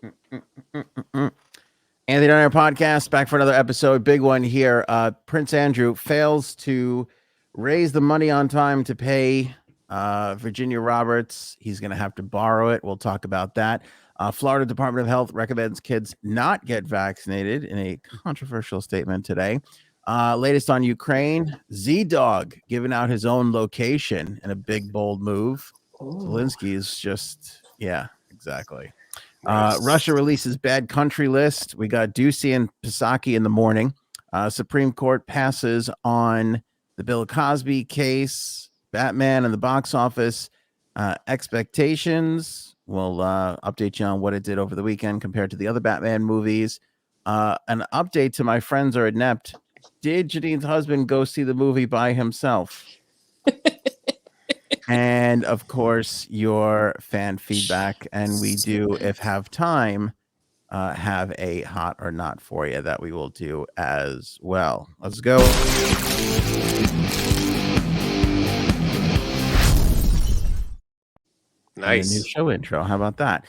Anthony on our podcast, back for another episode. Big one here. Prince Andrew fails to raise the money on time to pay Virginia Roberts. He's going to have to borrow it. We'll talk about that. Florida Department of Health recommends kids not get vaccinated in a controversial statement today. Latest on Ukraine, Z-Dog giving out his own location in a big, bold move. Zelensky is just, yeah, exactly. Russia releases bad country list. We got Ducey and Psaki in the morning. Supreme Court passes on the Bill Cosby case. Batman and the box office expectations. We'll update you on what it did over the weekend compared to the other Batman movies. An update to My Friends Are Inept. Did Janine's husband go see the movie by himself? And of course, your fan feedback. And we do, if have time, have a hot or not for you that we will do as well. Let's go. Nice. New show intro. How about that?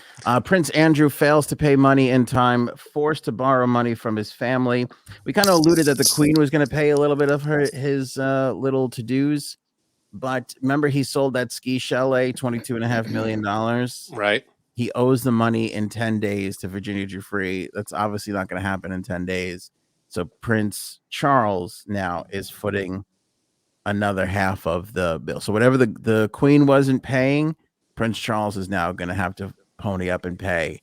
Prince Andrew fails to pay money in time, forced to borrow money from his family. We kind of alluded that the Queen was going to pay a little bit of his little to-dos. But remember, he sold that ski chalet, $22.5 million. Right. He owes the money in 10 days to Virginia Giuffre. That's obviously not going to happen in 10 days. So Prince Charles now is footing another half of the bill. So whatever the Queen wasn't paying, Prince Charles is now going to have to pony up and pay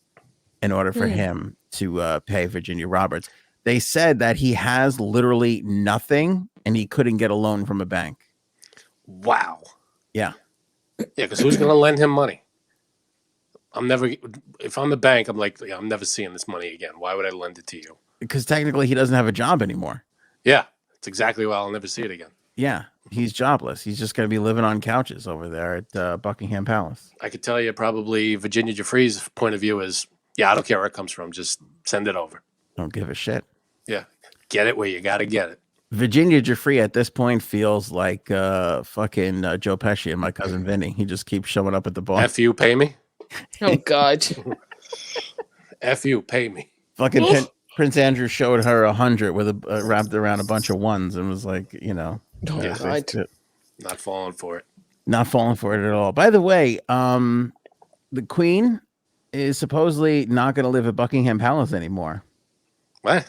in order for him to pay Virginia Roberts. They said that he has literally nothing and he couldn't get a loan from a bank. Wow. Yeah. Yeah, because who's going to lend him money? If I'm the bank, I'm like, I'm never seeing this money again. Why would I lend it to you? Because technically he doesn't have a job anymore. Yeah, that's exactly why I'll never see it again. Yeah, he's jobless. He's just going to be living on couches over there at Buckingham Palace. I could tell you probably Virginia Giuffre's point of view is, I don't care where it comes from. Just send it over. Don't give a shit. Yeah, get it where you got to get it. Virginia Giuffre at this point feels like fucking Joe Pesci and My Cousin Vinny. He just keeps showing up at the bar. F you, pay me. Oh, God. F you, pay me. Fucking Prince Andrew showed her 100 with a wrapped around a bunch of ones and was like, Oh, God. Not falling for it. Not falling for it at all. By the way, the Queen is supposedly not going to live at Buckingham Palace anymore. What?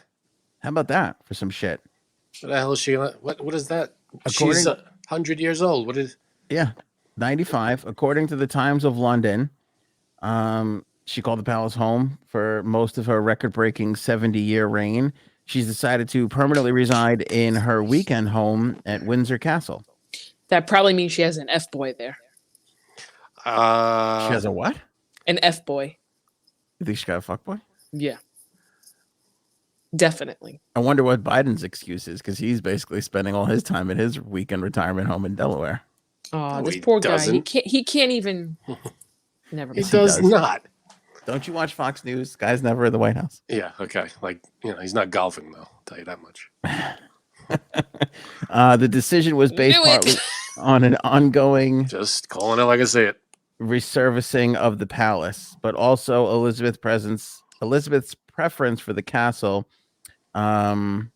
How about that for some shit? What the hell is she? What is that? She's 100 years old. What is? Yeah, 95. According to the Times of London, she called the palace home for most of her record-breaking 70-year reign. She's decided to permanently reside in her weekend home at Windsor Castle. That probably means she has an F-boy there. She has a what? An F-boy. You think she got a fuckboy? Yeah. Definitely. I wonder what Biden's excuse is, because he's basically spending all his time at his weekend retirement home in Delaware. Oh, this poor guy. He can't even. Never mind. He does not. Don't you watch Fox News? Guy's never in the White House. Yeah, okay. He's not golfing, though. I'll tell you that much. The decision was based partly on an ongoing... Just calling it like I say it. ...resurfacing of the palace, but also Elizabeth's preference for the castle, where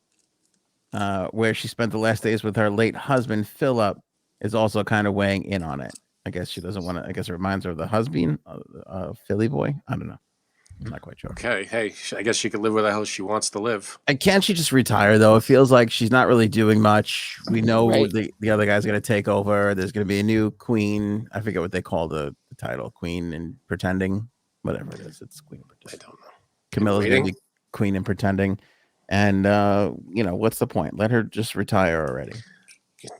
she spent the last days with her late husband, Philip, is also kind of weighing in on it. I guess she doesn't want to. I guess it reminds her of the husband, Philly boy. I don't know. I'm not quite sure. Okay, hey, I guess she could live where the hell she wants to live. And can't she just retire though? It feels like she's not really doing much. We know the other guy's going to take over. There's going to be a new queen. I forget what they call the title. Queen and pretending, whatever it is. It's queen. I don't know. Camilla's going to be queen and pretending. And what's the point? Let her just retire already.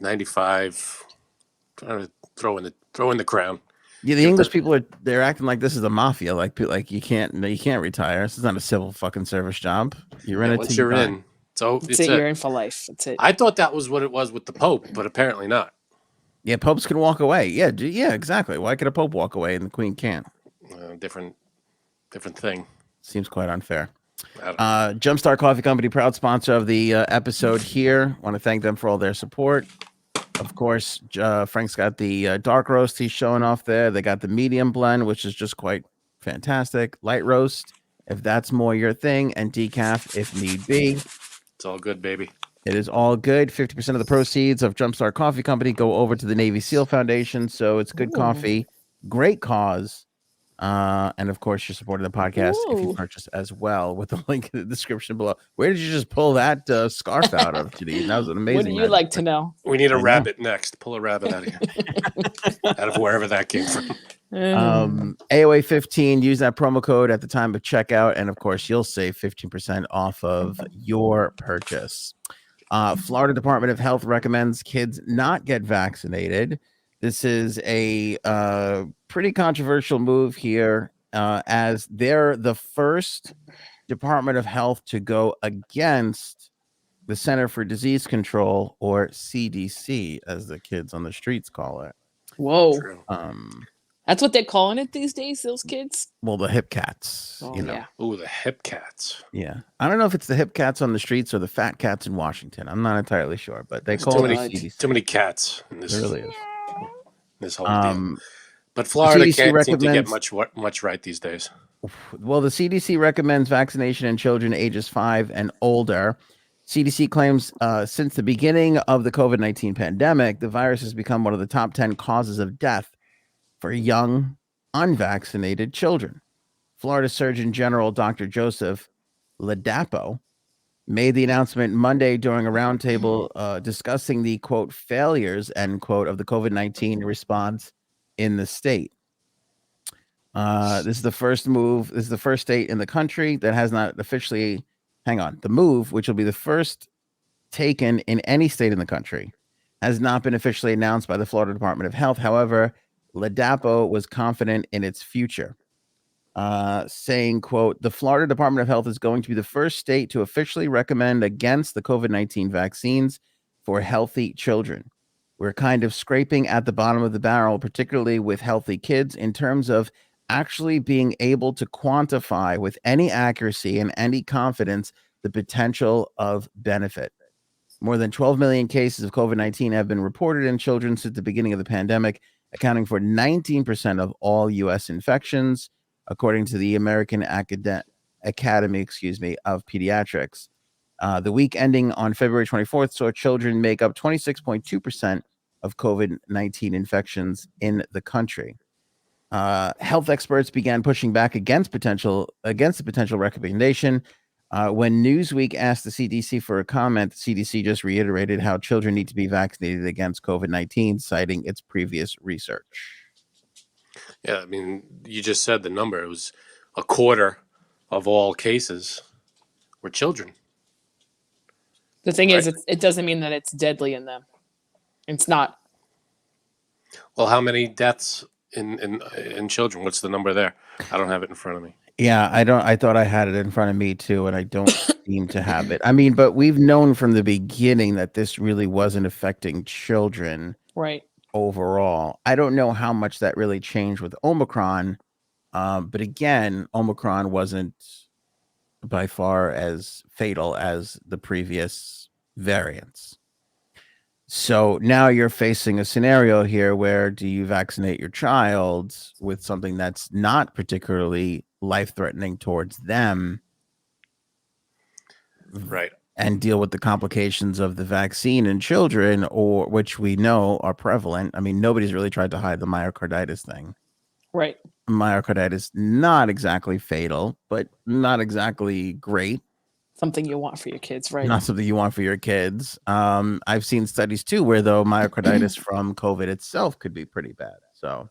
95. Trying to throw in the crown. Yeah, the English people they're acting like this is a mafia. Like you can't retire. This is not a civil fucking service job. You're in it. Once you're in, so you're in for life. That's it. I thought that was what it was with the Pope, but apparently not. Yeah, popes can walk away. Yeah, exactly. Why could a pope walk away and the queen can't? Different thing. Seems quite unfair. Jumpstart Coffee Company, proud sponsor of the episode here. Want to thank them for all their support. Of course, Frank's got the dark roast he's showing off there. They got the medium blend, which is just quite fantastic. Light roast, if that's more your thing, and decaf if need be. It's all good, baby. It is all good. 50% of the proceeds of Jumpstart Coffee Company go over to the Navy SEAL Foundation. So it's good coffee, great cause. And of course, you're supporting the podcast if you purchase as well with the link in the description below. Where did you just pull that scarf out of, Janine? That was an amazing. What do you like to know? We need a rabbit next. Pull a rabbit out of here. Out of wherever that came from. AOA 15, use that promo code at the time of checkout, and of course you'll save 15% off of your purchase. Florida Department of Health recommends kids not get vaccinated. This is a pretty controversial move here, as they're the first Department of Health to go against the Center for Disease Control, or CDC, as the kids on the streets call it. Whoa. That's what they're calling it these days, those kids? Well, the hip cats, Oh, you know. yeah. Ooh, the hip cats. Yeah. I don't know if it's the hip cats on the streets or the fat cats in Washington. I'm not entirely sure, but they call it CDC. Too many cats in this. There really is. This whole deal. But Florida can't seem to get much right these days. Well, the CDC recommends vaccination in children ages 5 and older. CDC claims since the beginning of the COVID-19 pandemic, the virus has become one of the top 10 causes of death for young, unvaccinated children. Florida Surgeon General Dr. Joseph Ladapo made the announcement Monday during a roundtable discussing the, quote, failures, end quote, of the COVID-19 response in the state. This is the first move. This is the first state in the country that has not officially, the move, which will be the first taken in any state in the country, has not been officially announced by the Florida Department of Health. However, Ladapo was confident in its future, saying, quote, the Florida Department of Health is going to be the first state to officially recommend against the COVID-19 vaccines for healthy children. We're kind of scraping at the bottom of the barrel, particularly with healthy kids, in terms of actually being able to quantify with any accuracy and any confidence the potential of benefit. More than 12 million cases of COVID-19 have been reported in children since the beginning of the pandemic, accounting for 19% of all U.S. infections, according to the American Academy of Pediatrics. The week ending on February 24th saw children make up 26.2% of COVID-19 infections in the country. Health experts began pushing back against the potential recommendation. When Newsweek asked the CDC for a comment, the CDC just reiterated how children need to be vaccinated against COVID-19, citing its previous research. Yeah, I mean, you just said the number. It was a quarter of all cases were children. The thing is, it doesn't mean that it's deadly in them. It's not. Well, how many deaths in children? What's the number there? I don't have it in front of me. Yeah, I thought I had it in front of me too, and I don't seem to have it. I mean, but we've known from the beginning that this really wasn't affecting children. Right. Overall, I don't know how much that really changed with Omicron, but again, Omicron wasn't by far as fatal as the previous variants. So now you're facing a scenario here where do you vaccinate your child with something that's not particularly life-threatening towards them, right, and deal with the complications of the vaccine in children, or which we know are prevalent. I mean, nobody's really tried to hide the myocarditis thing. Right. Myocarditis, not exactly fatal, but not exactly great. Something you want for your kids, right? Not something you want for your kids. I've seen studies too where though myocarditis from COVID itself could be pretty bad. So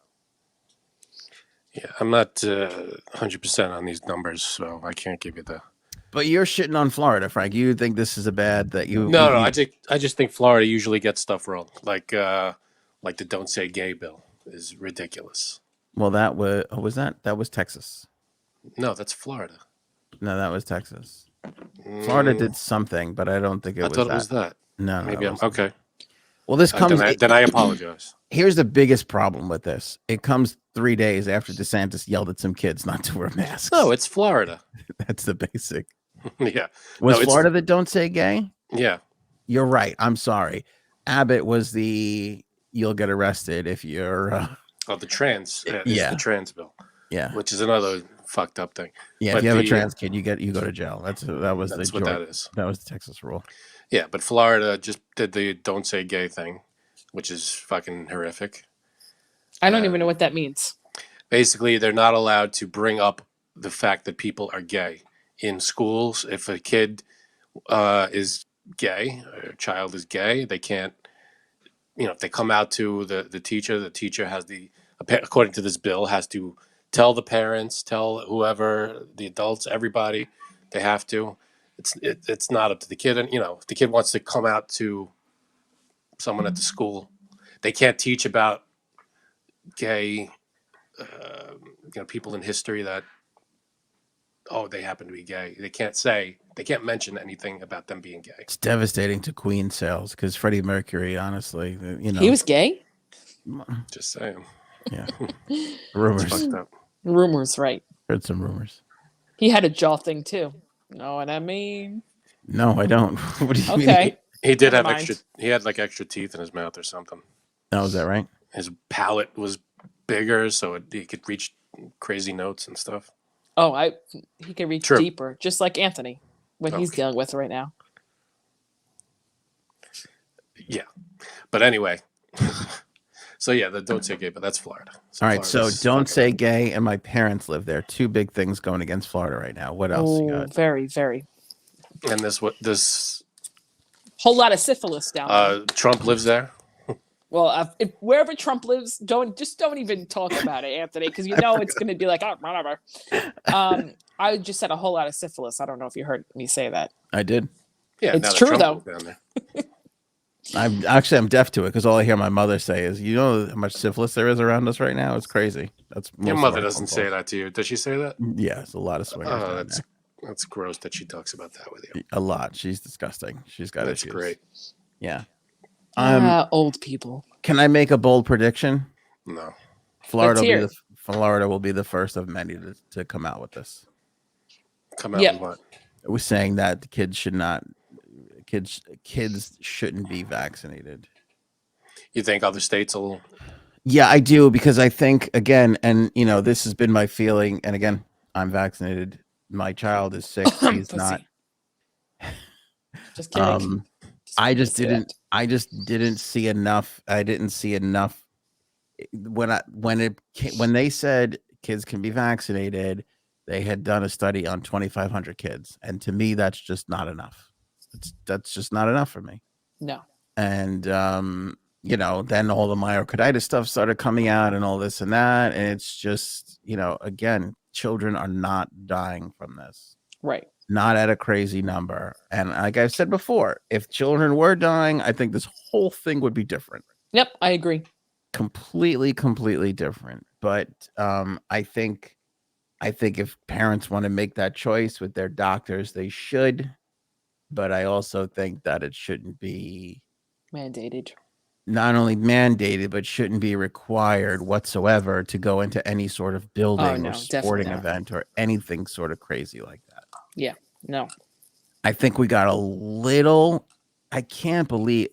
yeah, I'm not 100% on these numbers, so I can't give you the. But you're shitting on Florida, Frank. You think this is a bad that you? No. I just think Florida usually gets stuff wrong, like the "Don't Say Gay" bill is ridiculous. Well, that was that was Texas. No, that's Florida. No, that was Texas. Florida did something, but I don't think it was that. I thought it was that. No, maybe I'm okay. Well, this comes. Then I apologize. Here's the biggest problem with this. It comes 3 days after DeSantis yelled at some kids not to wear masks. No, it's Florida. That's the basic. Yeah. Was Florida the "Don't Say Gay"? Yeah. You're right. I'm sorry. Abbott was the "You'll get arrested if you're." The trans. Yeah. The trans bill. Yeah. Which is another fucked up thing. Yeah, But if you have a trans kid, you go to jail. That's what that is. That was the Texas rule. Yeah, but Florida just did the "don't say gay" thing, which is fucking horrific. I don't even know what that means. Basically, they're not allowed to bring up the fact that people are gay in schools. If a kid is gay, or a child is gay, they can't. If they come out to the teacher has according to this bill, has to tell the parents, tell whoever, the adults, everybody. They have to. It's not up to the kid. And if the kid wants to come out to someone at the school, they can't teach about gay, people in history that they happen to be gay. They can't mention anything about them being gay. It's devastating to Queen sales because Freddie Mercury, honestly, he was gay. Just saying. Yeah, rumors. It's fucked up. Rumors, right? Heard some rumors. He had a jaw thing too. Know what I mean? No, I don't. What do you mean? Okay. He did Never have mind. He had like extra teeth in his mouth or something. Oh, is that right? His palate was bigger, so he could reach crazy notes and stuff. Oh, he can reach True. deeper, just like Anthony, what he's Okay. dealing with right now. Yeah, but anyway. So yeah, the don't say gay, but that's Florida. All right, so Florida's don't fucking- say gay, and my parents live there. Two big things going against Florida right now. What else you Oh, got? very, very. And this Whole lot of syphilis down there. Trump lives there. Well, if wherever Trump lives, don't even talk about it, Anthony, because it's going to be like, oh, whatever. I just said a whole lot of syphilis. I don't know if you heard me say that. I did. Yeah, It's now that true, Trump though. lives down there. I'm deaf to it because all I hear my mother say is, "You know how much syphilis there is around us right now? It's crazy." That's Your most of mother our doesn't phone say calls. that to you. Does she say that? Yeah, it's a lot of swingers. Oh, down that's gross that she talks about that with you. there. A lot. She's disgusting. She's got That's issues. great. Yeah. Old people. Can I make a bold prediction? No. Florida Let's hear Florida will be the first of many to come out with this. Come out Yep. with what? It was saying that the kids shouldn't be vaccinated. You think other states will? Yeah, I do, because I think, again, and this has been my feeling, and again, I'm vaccinated. My child is sick. She's Pussy. not. Just kidding. I just didn't see enough. I didn't see enough when they said kids can be vaccinated. They had done a study on 2,500 kids, and to me, that's just not enough. That's just not enough for me. No. And then all the myocarditis stuff started coming out, and all this and that, and it's just, again, children are not dying from this. Right. Not at a crazy number. And like I've said before, if children were dying, I think this whole thing would be different. Yep, I agree. Completely different. But I think if parents want to make that choice with their doctors, they should. But I also think that it shouldn't be Mandated. not only mandated, but shouldn't be required whatsoever to go into any sort of building no, or definitely sporting not. event or anything sort of crazy like that. Yeah. No. I think we got a little. I can't believe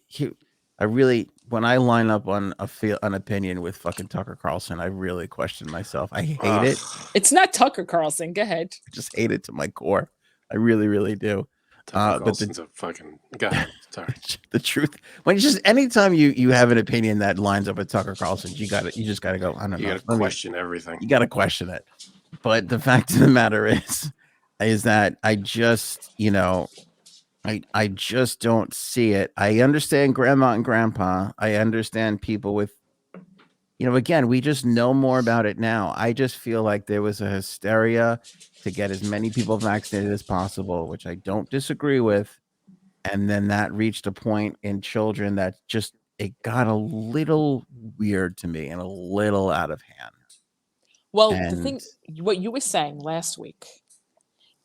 when I line up on an opinion with fucking Tucker Carlson, I really question myself. I hate it. It's not Tucker Carlson. Go ahead. I just hate it to my core. I really, really do. Tucker Carlson's a fucking guy. Sorry. The truth, when you just anytime you have an opinion that lines up with Tucker Carlson, you just gotta go. I don't know. You got to question everything. You gotta question it. But the fact of the matter is that I just, I just don't see it. I understand grandma and grandpa. I understand people with, again, we just know more about it now. I just feel like there was a hysteria to get as many people vaccinated as possible, which I don't disagree with. And then that reached a point in children that just, it got a little weird to me and a little out of hand. Well, the thing, what you were saying last week,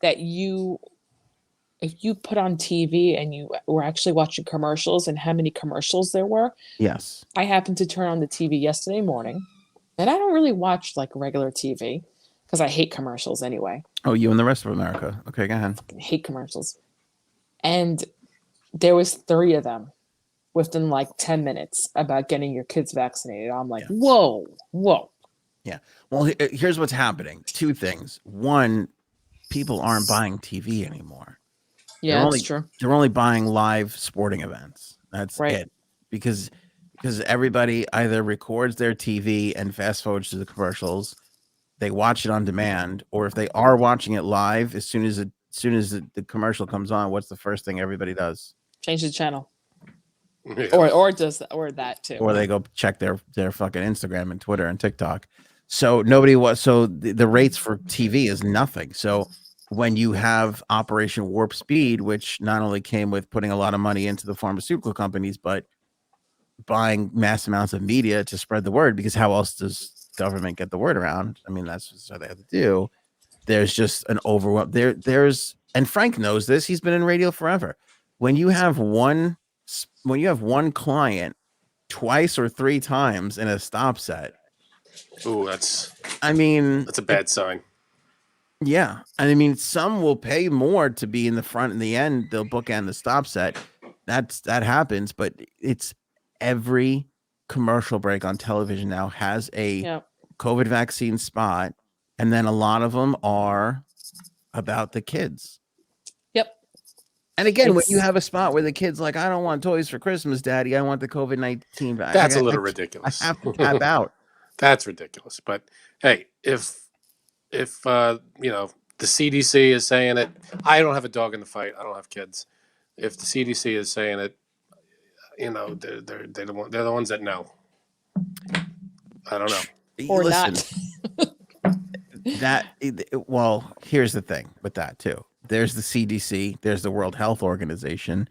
that if you put on TV and you were actually watching commercials and how many commercials there were. Yes. I happened to turn on the TV yesterday morning, and I don't really watch like regular TV because I hate commercials anyway. Oh, you and the rest of America. Okay, go ahead. I hate commercials. And there was 3 of them within like 10 minutes about getting your kids vaccinated. I'm like, Yes. whoa. Yeah. Well, here's what's happening. Two things. One, people aren't buying TV anymore. Yeah, that's true. They're only buying live sporting events. That's Right. it. Because everybody either records their TV and fast forwards to the commercials, they watch it on demand, or if they are watching it live, as soon as the commercial comes on, what's the first thing everybody does? Change the channel. Yeah. Or that too. Or they go check their fucking Instagram and Twitter and TikTok. So the rates for TV is nothing. So when you have Operation Warp Speed, which not only came with putting a lot of money into the pharmaceutical companies, but buying mass amounts of media to spread the word, because how else does government get the word around? I mean, that's what they have to do. There's just an overwhelm. And Frank knows this. He's been in radio forever. When you have one client twice or three times in a stop set. Ooh, that's a bad sign. Yeah. I mean, some will pay more to be in the front and the end. They'll bookend the stop set. That happens, but it's every commercial break on television now has a COVID vaccine spot. And then a lot of them are about the kids. Yep. And again, when you have a spot where the kid's like, I don't want toys for Christmas, Daddy, I want the COVID-19 vaccine. That's a little ridiculous. I have to tap out. That's ridiculous. But hey, if the CDC is saying it, I don't have a dog in the fight. I don't have kids. If the CDC is saying it, they're the ones that know. I don't know. Or listen, not. Well, here's the thing with that too. There's the CDC. There's the World Health Organization.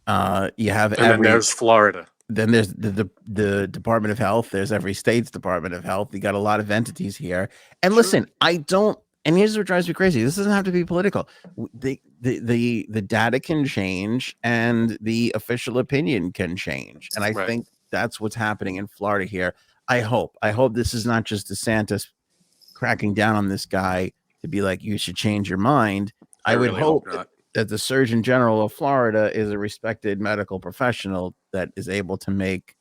You have then there's Florida. Then there's the Department of Health. There's every state's Department of Health. You got a lot of entities here. And listen, and here's what drives me crazy. This doesn't have to be political. The data can change and the official opinion can change. And I think that's what's happening in Florida here. I hope this is not just DeSantis cracking down on this guy to be like, you should change your mind. I would hope that the Surgeon General of Florida is a respected medical professional that is able to make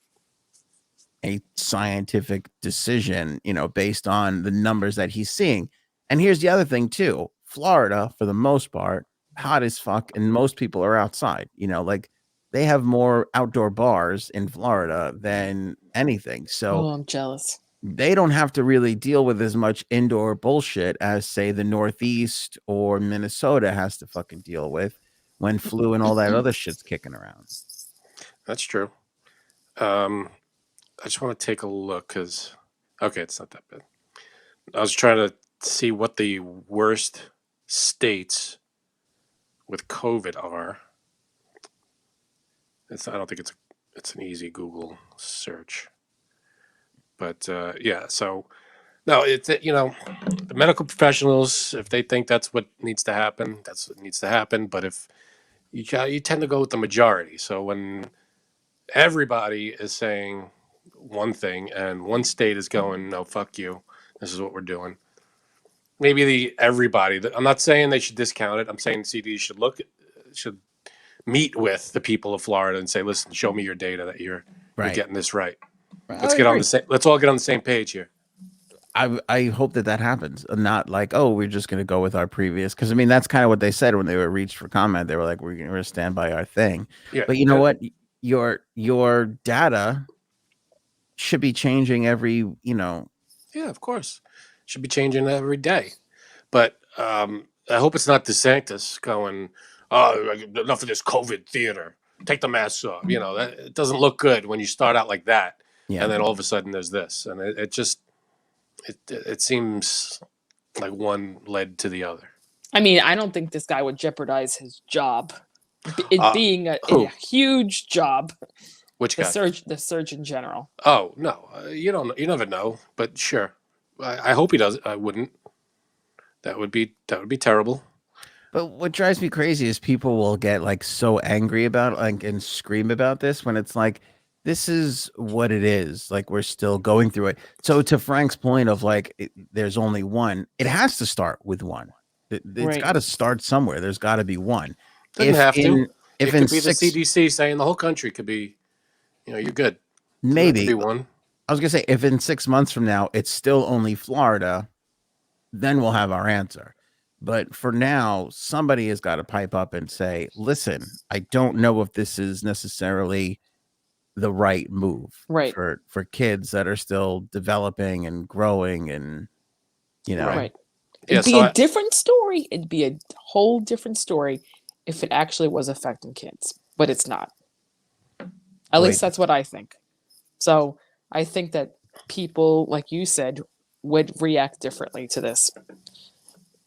a scientific decision, based on the numbers that he's seeing. And here's the other thing too. Florida, for the most part, hot as fuck, and most people are outside. Like they have more outdoor bars in Florida than anything. So I'm jealous. They don't have to really deal with as much indoor bullshit as, say, the Northeast or Minnesota has to fucking deal with when flu and all that other shit's kicking around. That's true. I just want to take a look because, it's not that bad. I was trying to see what the worst states with COVID are. I don't think it's an easy Google search. But so no, it's the medical professionals, if they think that's what needs to happen, that's what needs to happen. But if you tend to go with the majority, so when everybody is saying one thing and one state is going, no, fuck you, this is what we're doing. Maybe everybody. I'm not saying they should discount it. I'm saying the CD should meet with the people of Florida and say, listen, show me your data that you're getting this right. Let's all get on the same page here. I hope that happens. Not like, we're just going to go with our previous. Because, I mean, that's kind of what they said when they were reached for comment. They were like, we're going to stand by our thing. Yeah, but you know what? Your data should be changing every. Yeah, of course. Should be changing every day. But I hope it's not DeSantis going, enough of this COVID theater. Take the masks off. It doesn't look good when you start out like that. Yeah. And then all of a sudden there's this. And it seems like one led to the other. I mean, I don't think this guy would jeopardize his job. It being a huge job. Which guy? The Surgeon General. Oh, no. You never know. But sure. I hope he does it. I wouldn't. That would be terrible. But what drives me crazy is people will get like so angry about it, and scream about this when it's like, this is what it is. Like, we're still going through it. So to Frank's point of like, there's only one, it has to start with one. It's got to start somewhere. There's got to be one. Doesn't have to. It could be the CDC saying the whole country could be, you're good. Maybe be one. I was gonna say, if in 6 months from now it's still only Florida, then we'll have our answer. But for now, somebody has got to pipe up and say, listen, I don't know if this is necessarily the right move Right. for kids that are still developing and growing and, you know. Right. It'd be a different story. It'd be a whole different story if it actually was affecting kids, but it's not. At least that's what I think. So I think that people, like you said, would react differently to this.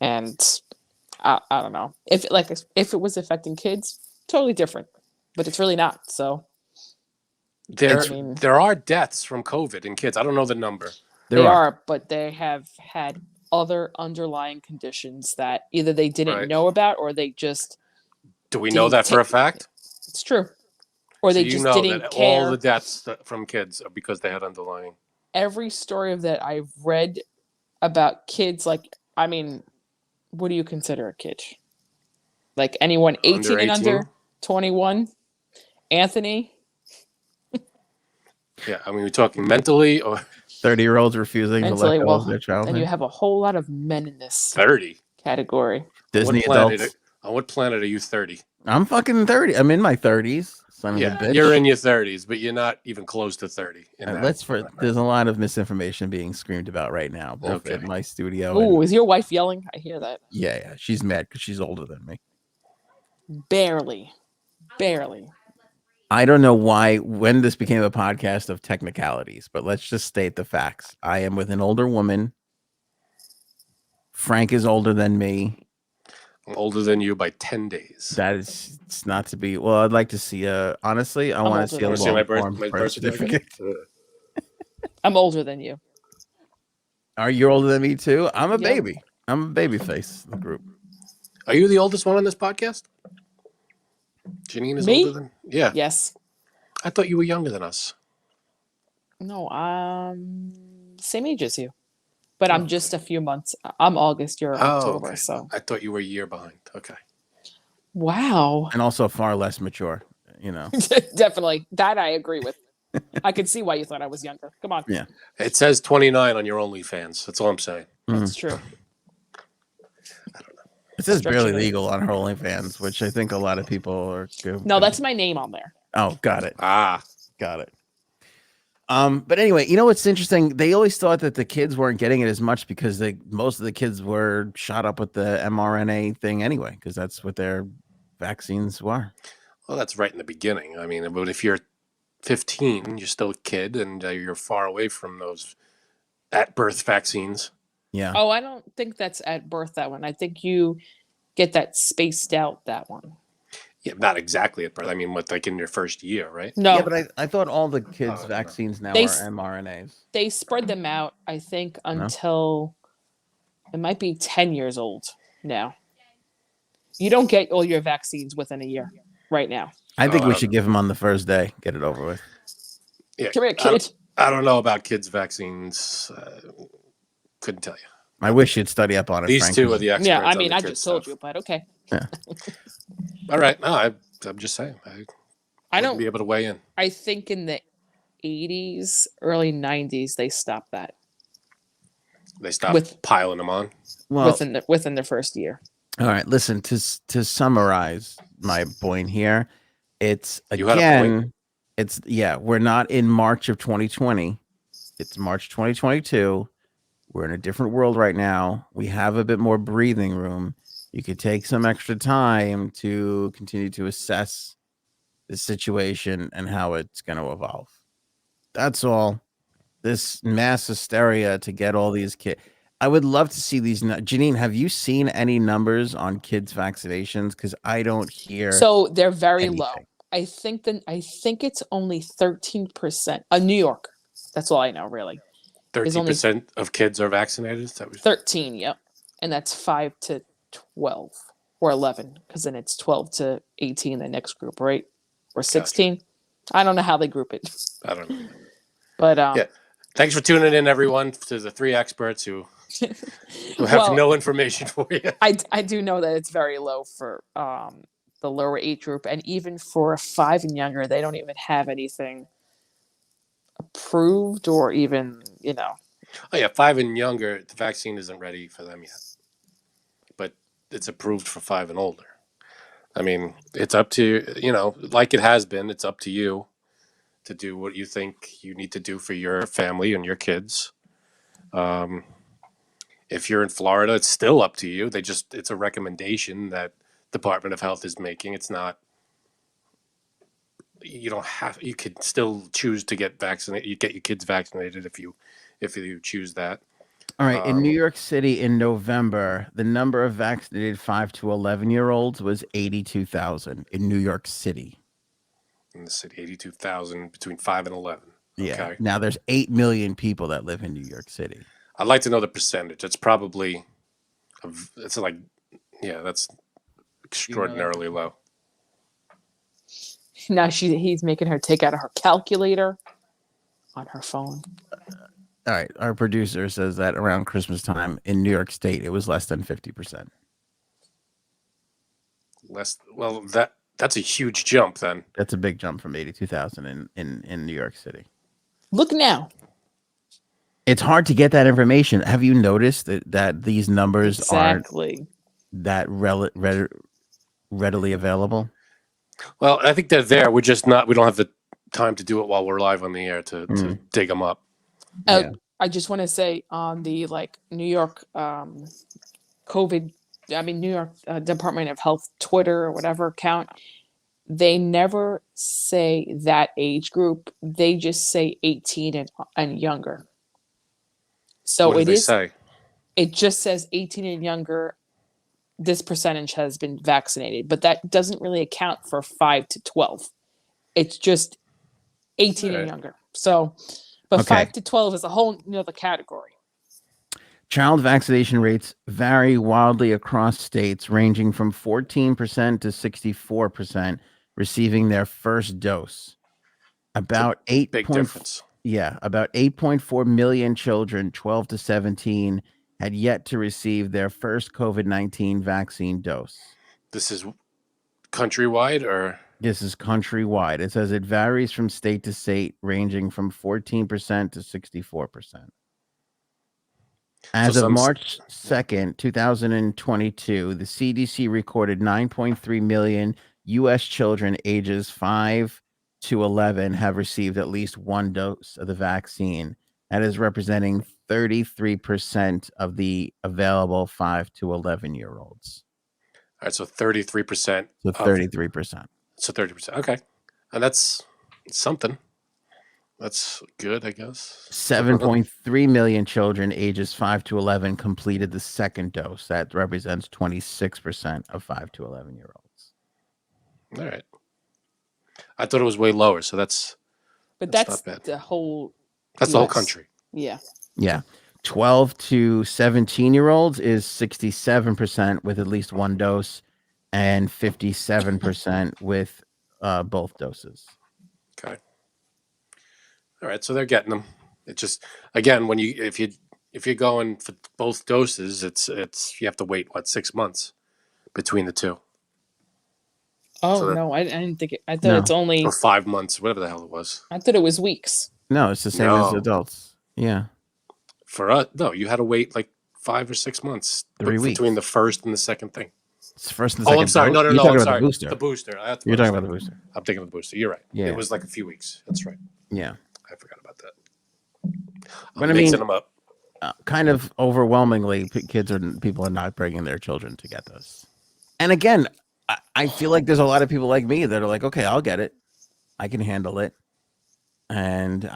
And I don't know. If it was affecting kids, totally different. But it's really not. So there are deaths from COVID in kids. I don't know the number. They are, but they have had other underlying conditions that either they didn't know about or they just. Do we know that for a fact? It's true. Or so they just didn't that care. All the deaths from kids are because they had underlying. Every story that I've read about kids, like, I mean, what do you consider a kid? Like anyone 18 and under, 21? Anthony? Yeah, I mean, we're talking mentally or 30-year-olds refusing to let go of their childhood. And you have a whole lot of men in this 30 category. Disney adults. On what planet are you 30? I'm fucking 30. I'm in my 30s. Son of a bitch. You're in your 30s, but you're not even close to 30. There's a lot of misinformation being screamed about right now, both in my studio. Oh, is your wife yelling? I hear that. Yeah. She's mad because she's older than me. Barely. I don't know when this became a podcast of technicalities, but let's just state the facts. I am with an older woman. Frank is older than me. I'm older than you by 10 days. It's not to be. Well, I'd like to see honestly, I want to see my birth certificate. I'm older than you. Are you older than me too? I'm a baby. I'm a baby face in the group. Are you the oldest one on this podcast? Janine is older than. Yeah. Yes. I thought you were younger than us. No, same age as you. But I'm just a few months. I'm August, you're October. Okay. So I thought you were a year behind. Okay. Wow. And also far less mature, you know. Definitely. That I agree with. I could see why you thought I was younger. Come on. Yeah. It says 29 on your OnlyFans. That's all I'm saying. That's true. I don't know. It says barely legal on her OnlyFans, which I think a lot of people are. No, that's my name on there. Oh, got it. Got it. But anyway, you know what's interesting? They always thought that the kids weren't getting it as much because most of the kids were shot up with the mRNA thing anyway, because that's what their vaccines were. Well, that's right in the beginning. I mean, but if you're 15, you're still a kid, and you're far away from those at-birth vaccines. Yeah. Oh, I don't think that's at birth, that one. I think you get that spaced out, that one. Yeah, not exactly at birth. I mean, like in your first year, right? No. Yeah, but I thought all the kids' vaccines now are mRNAs. They spread them out, I think, until it might be 10 years old now. You don't get all your vaccines within a year right now. I think we should give them on the first day. Get it over with. Yeah. Come here, kid. I don't know about kids' vaccines. Couldn't tell you. I wish you'd study up on it. These Frank. two are the experts. Yeah, I mean, on I the just stuff. told you, but okay. Yeah. All right. No, I'm just saying. I don't be able to weigh in. I think in the 80s, early 90s, they stopped that. They stopped piling them on. Well, within the first year. All right. Listen, to summarize my point here, it's You had a point. It's we're not in March of 2020. It's March 2022. We're in a different world right now. We have a bit more breathing room. You could take some extra time to continue to assess the situation and how it's going to evolve. That's all. This mass hysteria to get all these kids. I would love to see these. Janine, have you seen any numbers on kids' vaccinations? Because I don't hear. So they're very anything. low. I think it's only 13%. New York. That's all I know, really. 13% of kids are vaccinated? Is that what 13, yep. And that's 5 to 12 or 11, because then it's 12 to 18, the next group, right? Or 16. Gotcha. I don't know how they group it. I don't know. But yeah. Thanks for tuning in, everyone, to the three experts who have no information for you. I do know that it's very low for the lower age group, and even for 5 and younger, they don't even have anything approved or even, Oh yeah, 5 and younger. The vaccine isn't ready for them yet, but it's approved for 5 and older. I mean, it's up to like it has been. It's up to you to do what you think you need to do for your family and your kids. If you're in Florida, it's still up to you. It's a recommendation that Department of Health is making. It's not. You don't have. You could still choose to get vaccinated. You get your kids vaccinated if you choose that. All right. In New York City in November, the number of vaccinated 5 to 11-year-olds was 82,000 in New York City. In the city, 82,000 between 5 and 11. Yeah. Okay. Now there's 8 million people that live in New York City. I'd like to know the percentage. It's probably, it's like, yeah, that's extraordinarily low. now he's making her take out her calculator on her phone. All right. Our producer says that around Christmas time in New York State, it was less than 50%. Well, that's a huge jump then. That's a big jump from 82,000 in New York City. Look now. It's hard to get that information. Have you noticed that these numbers aren't that readily available? Well, I think they're there. We're just not. We don't have the time to do it while we're live on the air to dig them up. Yeah. I just want to say on the New York COVID, New York Department of Health Twitter or whatever account, they never say that age group. They just say 18 and younger. So what do they say? It just says 18 and younger. This percentage has been vaccinated, but that doesn't really account for 5 to 12. It's just 18 and younger. So, but 5 to 12 is a whole other category. Child vaccination rates vary wildly across states, ranging from 14% to 64% receiving their first dose. About 8.4 million children 12 to 17 had yet to receive their first COVID-19 vaccine dose. This is countrywide, or? This is countrywide. It says it varies from state to state, ranging from 14% to 64%. As of March 2nd, 2022, the CDC recorded 9.3 million U.S. children ages 5 to 11 have received at least one dose of the vaccine. That is representing 33% of the available 5 to 11-year-olds. All right, so 33%. So 33%. So 30%. Okay. And that's something. That's good, I guess. 7.3 million children ages 5 to 11 completed the second dose. That represents 26% of 5 to 11-year-olds. All right. I thought it was way lower, so that's not bad. The whole That's the whole country. Yeah. Yeah. 12 to 17-year-olds is 67% with at least one dose and 57% with both doses. Okay. All right, so they're getting them. It just, again, when if you're going for both doses, it's you have to wait 6 months between the two. Oh, so no, I didn't think it. I thought it's only or 5 months, whatever the hell it was. I thought it was weeks. No, it's the same as adults. Yeah. For us, no, you had to wait 5 or 6 months 3 weeks between the first and the second thing. It's first and the second. Oh, I'm sorry. No. You're talking I'm about sorry. the booster. The booster. You're talking about the booster. I'm thinking of the booster. You're right. Yeah. It was a few weeks. That's right. Yeah. I forgot about that. But I'm mixing them up. Kind of overwhelmingly, people are not bringing their children to get this. And again, I feel like there's a lot of people like me that are like, okay, I'll get it. I can handle it. And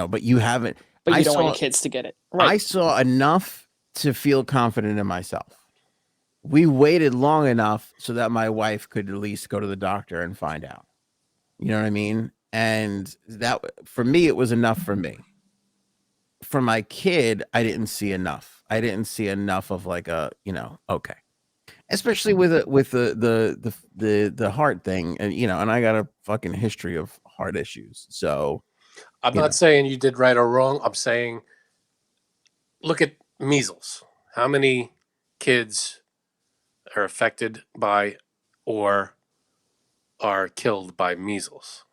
but you haven't. But you don't want your kids to get it. Right. I saw enough to feel confident in myself. We waited long enough so that my wife could at least go to the doctor and find out. You know what I mean? And that, for me, it was enough for me. For my kid, I didn't see enough. I didn't see enough of okay. Especially with the heart thing, and and I got a fucking history of heart issues. So I'm not saying you did right or wrong. I'm saying look at measles. How many kids are affected by or are killed by measles?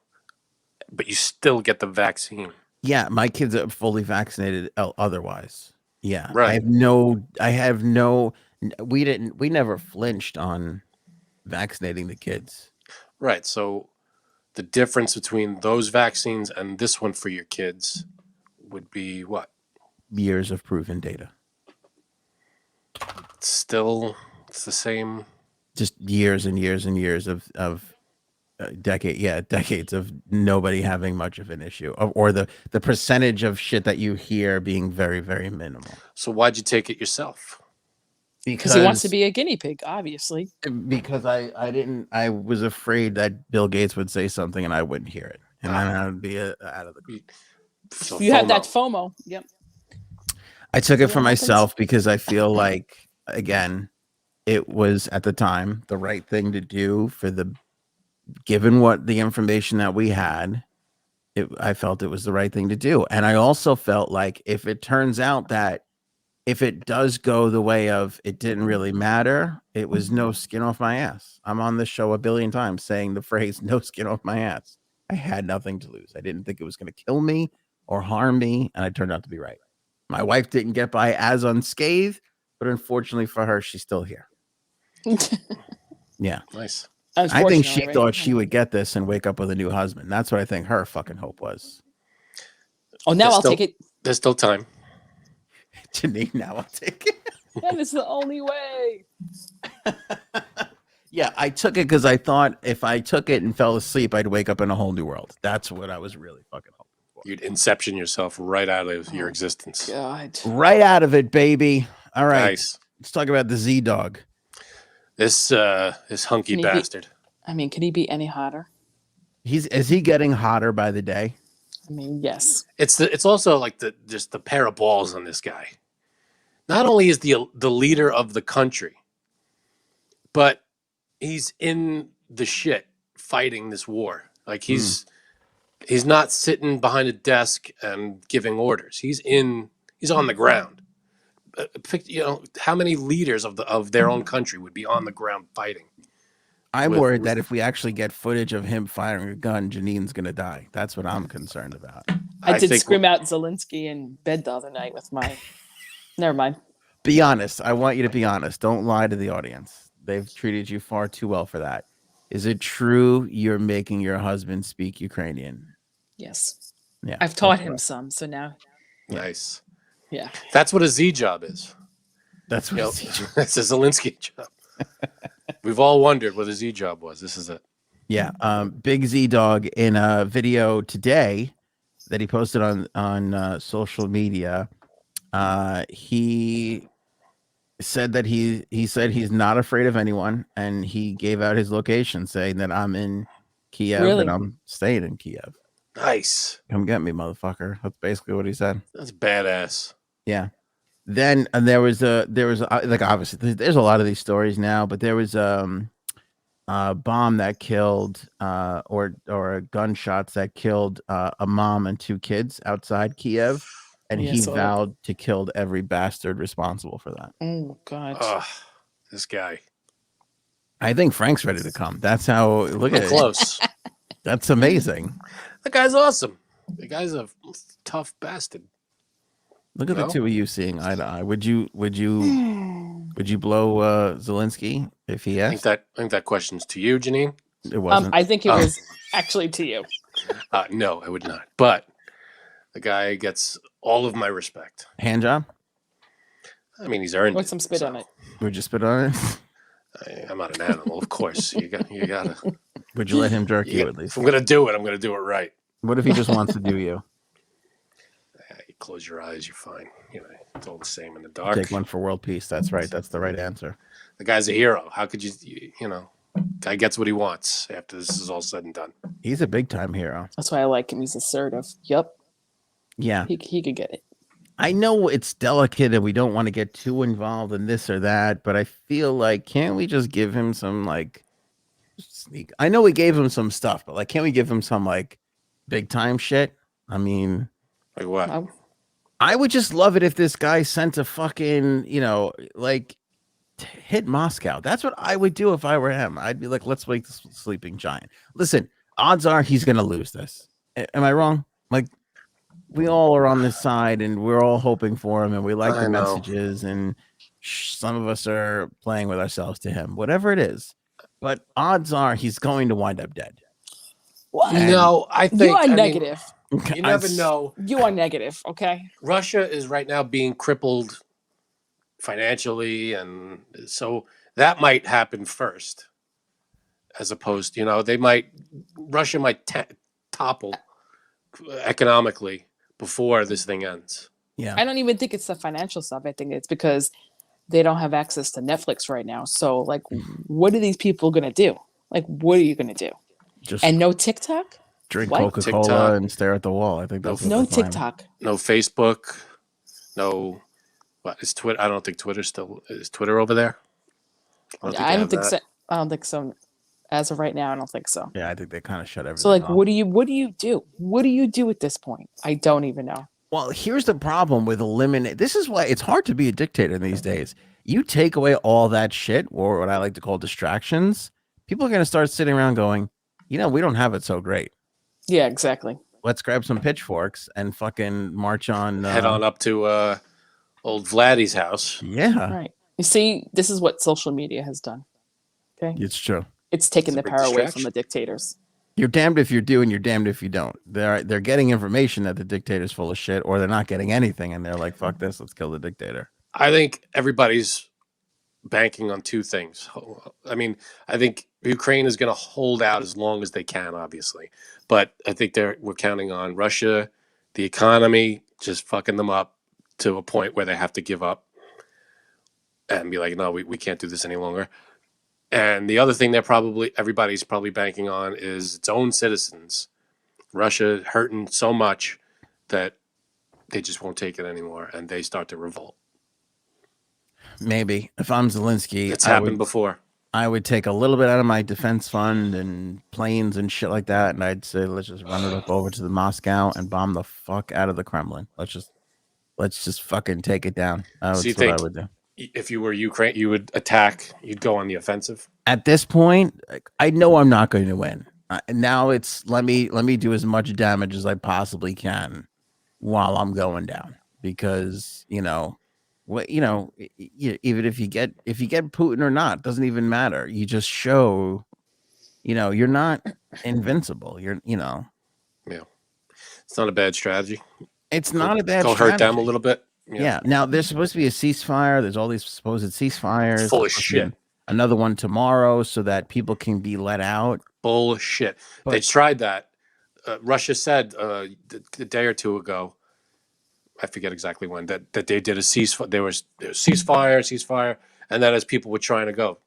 But you still get the vaccine. Yeah, my kids are fully vaccinated otherwise. Yeah. Right. We never flinched on vaccinating the kids. Right. So the difference between those vaccines and this one for your kids would be what? Years of proven data. Still, it's the same. Just years and years and years of decades of nobody having much of an issue, or the percentage of shit that you hear being very, very minimal. So why'd you take it yourself? Because he wants to be a guinea pig, obviously. Because I was afraid that Bill Gates would say something and I wouldn't hear it, and then I would be out of the group. So You have that FOMO. Yep. I took it for myself because I feel like, again, it was at the time the right thing to do given what the information that we had. I felt it was the right thing to do. And I also felt like if it turns out that if it does go the way of it didn't really matter, it was no skin off my ass. I'm on this show a billion times saying the phrase no skin off my ass. I had nothing to lose. I didn't think it was going to kill me or harm me, and I turned out to be right. My wife didn't get by as unscathed, but unfortunately for her, she's still here. Yeah. Nice. I think she thought she would get this and wake up with a new husband. That's what I think her fucking hope was. Oh, now I'll take it. There's still time. Janine, now I'll take it. That is the only way. Yeah, I took it because I thought if I took it and fell asleep, I'd wake up in a whole new world. That's what I was really fucking hoping for. You'd inception yourself right out of your existence. God. Right out of it, baby. All right. Nice. Let's talk about the Z Dog. This hunky bastard. Can he be any hotter? Is he getting hotter by the day? I mean, yes. It's also like just the pair of balls on this guy. Not only is the leader of the country, but he's in the shit fighting this war. Like he's not sitting behind a desk and giving orders. He's on the ground. How many leaders of their own country would be on the ground fighting? I'm worried that if we actually get footage of him firing a gun, Janine's going to die. That's what I'm concerned about. I did scream out Zelensky in bed the other night with my... Never mind. Be honest. I want you to be honest. Don't lie to the audience. They've treated you far too well for that. Is it true you're making your husband speak Ukrainian? Yes. Yeah. I've taught him some, so now... Nice. Yeah. That's what a Z job is. That's what a Z job is. It's a Zelensky job. We've all wondered what a Z job was. This is it. Yeah. Big Z Dog in a video today that he posted on social media, he said that he said he's not afraid of anyone, and he gave out his location saying that I'm in Kiev and I'm staying in Kiev. Nice. Come get me, motherfucker. That's basically what he said. That's badass. Yeah. Then there was like, obviously there's a lot of these stories now, but there was a bomb that killed or gunshots that killed a mom and two kids outside Kiev, and he vowed to kill every bastard responsible for that. Oh God. This guy. I think Frank's ready to come. That's how look at close. That's amazing. The guy's awesome. The guy's a tough bastard. Look at the two of you seeing eye to eye. Would you blow Zelensky if he asked? I think that question's to you, Janine. It wasn't. I think it was actually to you. No, I would not. But the guy gets all of my respect. Hand job? I mean, he's earned Put some spit on it. Would you spit on it? I'm not an animal, of course. You gotta. Would you let him jerk you at least? If I'm gonna do it, I'm gonna do it right. What if he just wants to do you? You close your eyes, you're fine. It's all the same in the dark. Take one for world peace. That's right. That's the right answer. The guy's a hero. How could guy gets what he wants after this is all said and done. He's a big time hero. That's why I like him. He's assertive. Yep. Yeah. He could get it. I know it's delicate and we don't want to get too involved in this or that, but I feel like, can't we just give him some sneak? I know we gave him some stuff, but can't we give him some big time shit? I mean, like what? I would just love it if this guy sent a fucking, hit Moscow. That's what I would do if I were him. I'd be like, let's wake the sleeping giant. Listen, odds are he's going to lose this. Am I wrong? we all are on this side, and we're all hoping for him, and we like the I know. messages, and some of us are playing with ourselves to him, whatever it is. But odds are he's going to wind up dead. What? No, I think You are I mean, negative. you never know. You are negative, okay? Russia is right now being crippled financially, and so that might happen first, as opposed, Russia might topple economically before this thing ends. Yeah, I don't even think it's the financial stuff. I think it's because they don't have access to Netflix right now. So, like, what are these people gonna do? Like, what are you gonna do? just And no TikTok? drink What? Coca-Cola TikTok. and stare at the wall. I think that's what No they're planning. TikTok. No Facebook. No, what is Twitter? I don't think Twitter still is. Twitter over there? I don't think so. I don't think so. As of right now, I don't think so. Yeah, I think they kind of shut everything So, like, off. what do you do? What do you do at this point? I don't even know. Well, here's the problem with eliminate. This is why it's hard to be a dictator these days. You take away all that shit, or what I like to call distractions, people are going to start sitting around going, we don't have it so great. Yeah, exactly. Let's grab some pitchforks and fucking march on. Head on up to old Vladdy's house. Yeah. Right. You see, this is what social media has done. Okay. It's true. It's taken It's the a big power away from distraction. the dictators. You're damned if you do and you're damned if you don't. They're getting information that the dictator's full of shit, or they're not getting anything and they're like, fuck this, let's kill the dictator. I think everybody's banking on two things. I mean, I think Ukraine is going to hold out as long as they can, obviously. But I think we're counting on Russia, the economy, just fucking them up to a point where they have to give up and be like, no, we can't do this any longer. And the other thing everybody's probably banking on is its own citizens. Russia hurting so much that they just won't take it anymore, and they start to revolt. Maybe if I'm Zelensky, It's happened before. I would take a little bit out of my defense fund and planes and shit like that, and I'd say let's just run it up over to the Moscow and bomb the fuck out of the Kremlin. Let's just fucking take it down. That's what I would do. If you were Ukraine, you would attack. You'd go on the offensive. At this point, I know I'm not going to win. Now it's let me do as much damage as I possibly can while I'm going down, because even if you get Putin or not, doesn't even matter. You just show, you're not invincible. Yeah, it's not a bad strategy. It's not a bad strategy. Go hurt them a little bit. Yeah. Now there's supposed to be a ceasefire. There's all these supposed ceasefires. Full of shit. Another one tomorrow so that people can be let out. Bullshit. They tried that. Russia said a day or two ago, I forget exactly when, that they did a ceasefire. There was ceasefire, and then as people were trying to go,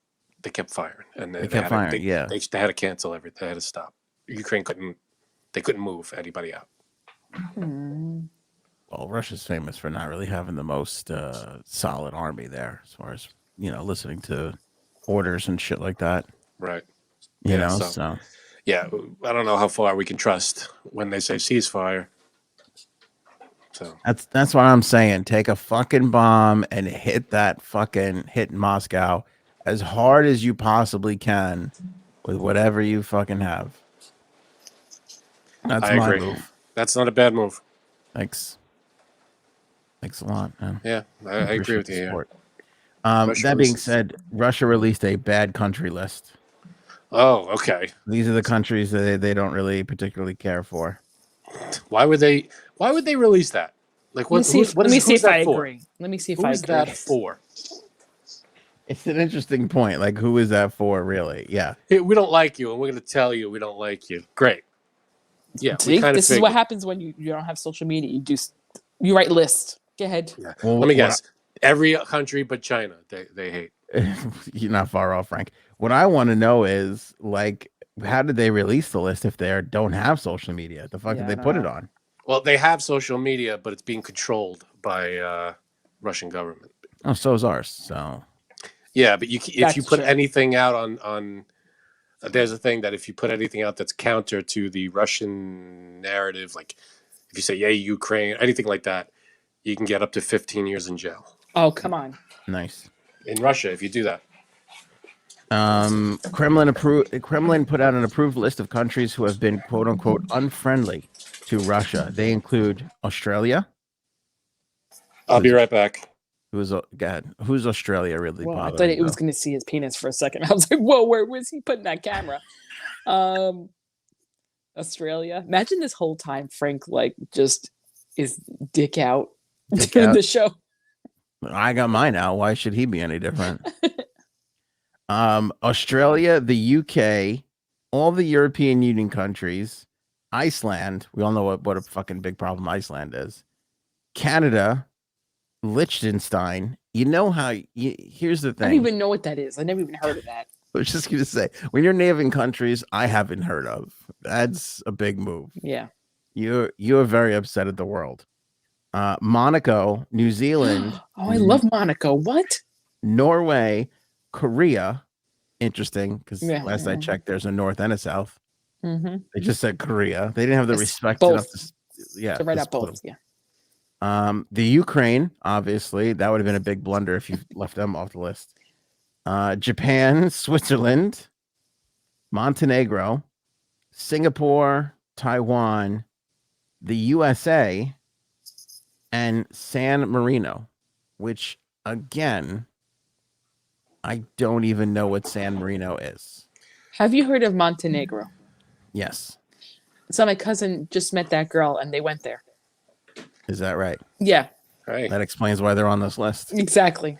they kept firing, and they kept firing. They had to cancel everything. They had to stop. Ukraine couldn't move anybody out. Well, Russia's famous for not really having the most solid army there, as far as listening to orders and shit like that. Right. So yeah, I don't know how far we can trust when they say ceasefire. So that's what I'm saying. Take a fucking bomb and hit Moscow as hard as you possibly can with whatever you fucking have. That's my move. That's not a bad move. Thanks a lot, man. Yeah, I agree with you here. That being said, Russia released a bad country list. Oh, okay. These are the countries that they don't really particularly care for. Why would they release that? Like, let me see if I agree. Let me see if I agree. Who's that for? It's an interesting point. Like, who is that for, really? Yeah. Hey, we don't like you, and we're going to tell you we don't like you. Great. Yeah. This is what happens when you don't have social media. You write lists. Go ahead. Yeah. Well, let me guess. Every country but China, they hate. You're not far off, Frank. What I want to know is, like, how did they release the list if they don't have social media? The fuck did they put it on? Well, they have social media, but it's being controlled by Russian government. Oh, so is ours. So yeah, but if you put anything out on there's a thing that if you put anything out that's counter to the Russian narrative, like if you say "Yay, Ukraine," anything like that, you can get up to 15 years in jail. Oh, come on. Nice. In Russia, if you do that. Kremlin put out an approved list of countries who have been "quote unquote" unfriendly to Russia. They include Australia. I'll be right back. Who's Australia really Well, I bothering? thought it was going to see his penis for a second. I was like, whoa, where's he putting that camera? Australia. Imagine this whole time Frank like just is dick out during the show. I got mine out. Why should he be any different? Australia, the UK, all the European Union countries, Iceland. We all know what a fucking big problem Iceland is. Canada, Liechtenstein. You know how? Here's the thing. I don't even know what that is. I never even heard of that. I was just going to say, when you're naming countries I haven't heard of, that's a big move. Yeah. You're very upset at the world. Monaco, New Zealand. Oh, I love Monaco. What? Norway, Korea. Interesting, because last I checked, there's a north and a south. Mm-hmm. They just said Korea. They didn't have the respect enough to write out both. Yeah. The Ukraine, obviously, that would have been a big blunder if you left them off the list. Japan, Switzerland, Montenegro, Singapore, Taiwan, the USA, and San Marino, which again, I don't even know what San Marino is. Have you heard of Montenegro? Yes. So my cousin just met that girl and they went there. Is that right? Yeah. Right. That explains why they're on this list. Exactly.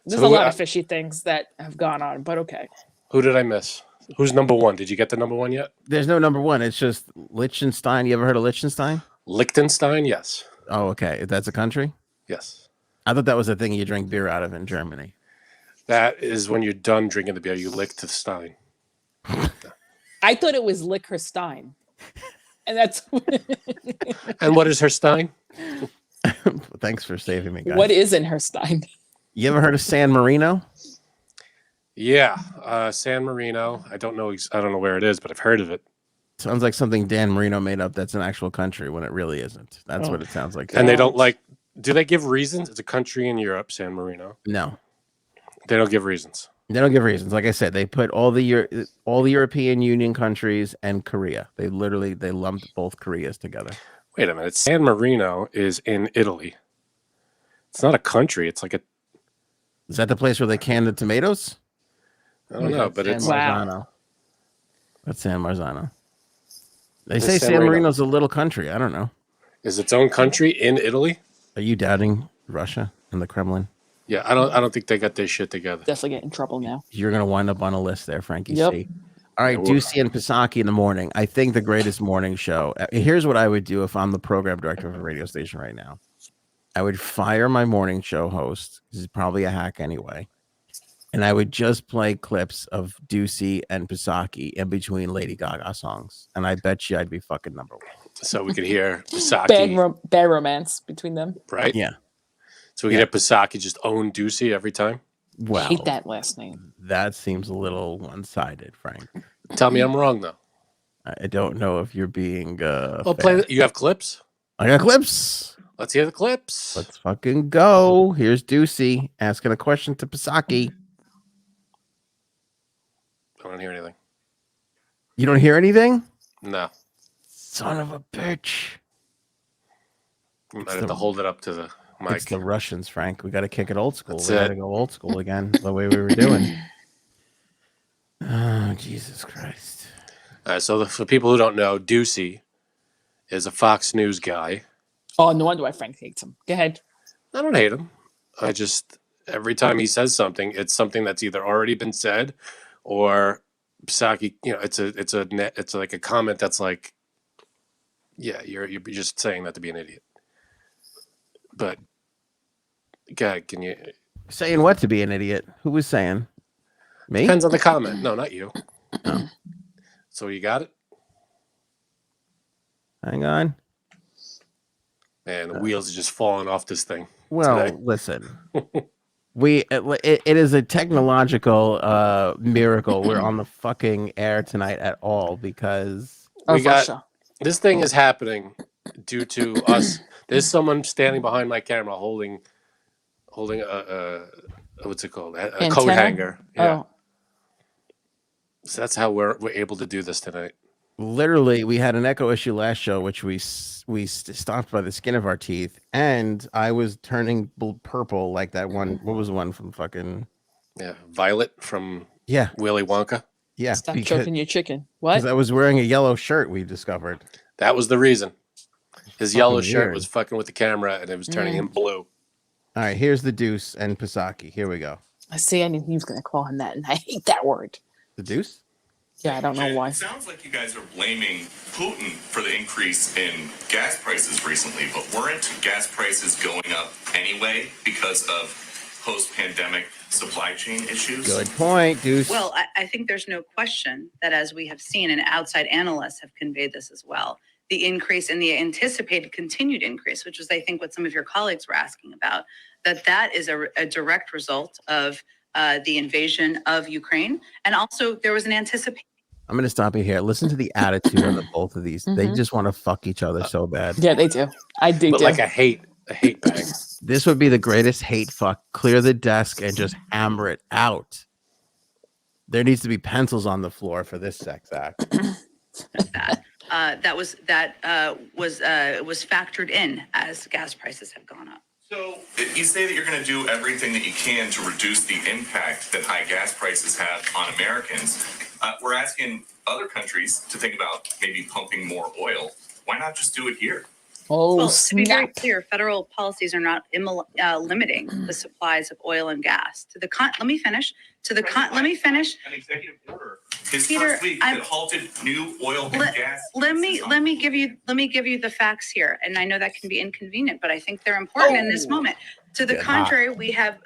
There's a lot of fishy things that have gone on, but okay. Who did I miss? Who's number one? Did you get the number one yet? There's no number one. It's just Liechtenstein. You ever heard of Liechtenstein? Liechtenstein, yes. Oh, okay. That's a country? Yes. I thought that was a thing you drink beer out of in Germany. That is when you're done drinking the beer, you lick the stein. I thought it was lick her stein. And that's And what is her stein? Thanks for saving me, guys. What is in her stein? You ever heard of San Marino? Yeah, San Marino. I don't know where it is, but I've heard of it. Sounds like something Dan Marino made up that's an actual country when it really isn't. That's what it sounds like. And they don't like, do they give reasons? It's a country in Europe, San Marino. No. They don't give reasons. They don't give reasons. Like I said, they put all the European Union countries and Korea. They lumped both Koreas together. Wait a minute. San Marino is in Italy. It's not a country. It's like a... Is that the place where they can the tomatoes? I don't know, but it's... Marzano. That's San Marzano. They say San Marino's a little country. I don't know. Is its own country in Italy? Are you doubting Russia and the Kremlin? Yeah, I don't think they got their shit together. Definitely get in trouble now. You're gonna wind up on a list there, Frankie. Yep. C. All right, Ducey and Pisaki in the morning. I think the greatest morning show. Here's what I would do if I'm the program director of a radio station right now. I would fire my morning show host. This is probably a hack anyway. And I would just play clips of Ducey and Pisaki in between Lady Gaga songs. And I bet you I'd be fucking number one. So we could hear Pisaki. Bad romance between them. Right? Yeah. So we could have Pisaki just own Ducey every time? Well, I hate that last name. That seems a little one-sided, Frank. Tell me I'm wrong, though. I don't know if you're being well, you have clips? I got clips. Let's hear the clips. Let's fucking go. Here's Ducey asking a question to Pisaki. I don't hear anything. You don't hear anything? No. Son of a bitch. You might have to hold it up to the mic. It's the Russians, Frank. We got to kick it old school. That's We got to go old school again, the way we were doing. Oh, Jesus Christ. All right, so for people who don't know, Ducey is a Fox News guy. Oh, no wonder why Frank hates him. Go ahead. I don't hate him. I just, every time he says something, it's something that's either already been said or Pisaki, it's like a comment that's like, yeah, you're just saying that to be an idiot. But, God, can you... Saying what to be an idiot? Who was saying? Me? Depends on the comment. No, not you. Oh. So you got it? Hang on. Man, the wheels are just falling off this thing. Well, today. Listen. It is a technological miracle we're on the fucking air tonight at all because this thing is happening due to us. There's someone standing behind my camera holding a what's it called? A coat hanger. Yeah. Oh. So that's how we're able to do this tonight. literally, we had an echo issue last show, which we stopped by the skin of our teeth, and I was turning purple like that one. What was the one from fucking? Yeah, Violet from Yeah, Willy Wonka. yeah. Stop choking your chicken. Because What? I was wearing a yellow shirt. We discovered That was the reason. His yellow fucking shirt weird. was fucking with the camera, and it was turning him blue. All right, here's the Deuce and Pisaki. Here we go. I see. I knew he was going to call him that, and I hate that word. The Deuce? Yeah, I don't know why. It sounds like you guys are blaming Putin for the increase in gas prices recently, but weren't gas prices going up anyway because of post-pandemic supply chain issues? Good point, Deuce. Well, I think there's no question that, as we have seen, and outside analysts have conveyed this as well, the increase in the anticipated continued increase, which was, I think, what some of your colleagues were asking about, that is a direct result of the invasion of Ukraine. And also there was an anticipation. I'm going to stop you here. Listen to the attitude of the both of these. They just want to fuck each other so bad. Yeah, they do. I do. But like a hate bag. This would be the greatest hate fuck. Clear the desk and just hammer it out. There needs to be pencils on the floor for this sex act. That was factored in as gas prices have gone up. So you say that you're going to do everything that you can to reduce the impact that high gas prices have on Americans. We're asking other countries to think about maybe pumping more oil. Why not just do it here? Oh, Well, to be very snap. clear, federal policies are not limiting the supplies of oil and gas. Let me finish. Let me finish. An executive order this Peter, first week that halted new oil and gas. Let me give you the facts here, and I know that can be inconvenient, but I think they're important in this moment. To the contrary, we have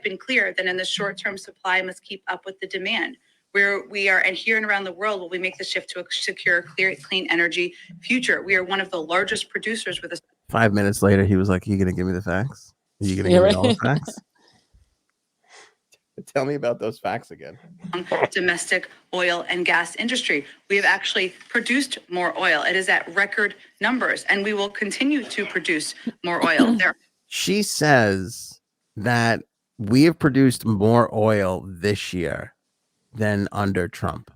been clear that in the short term, supply must keep up with the demand. We are, and here and around the world, will we make the shift to a secure, clean energy future? We are one of the largest producers with a 5 minutes later, he was like, "You gonna give me the facts? Are you gonna give me all the facts? Tell me about those facts again." domestic oil and gas industry. We have actually produced more oil. It is at record numbers, and we will continue to produce more oil. She says that we have produced more oil this year than under Trump.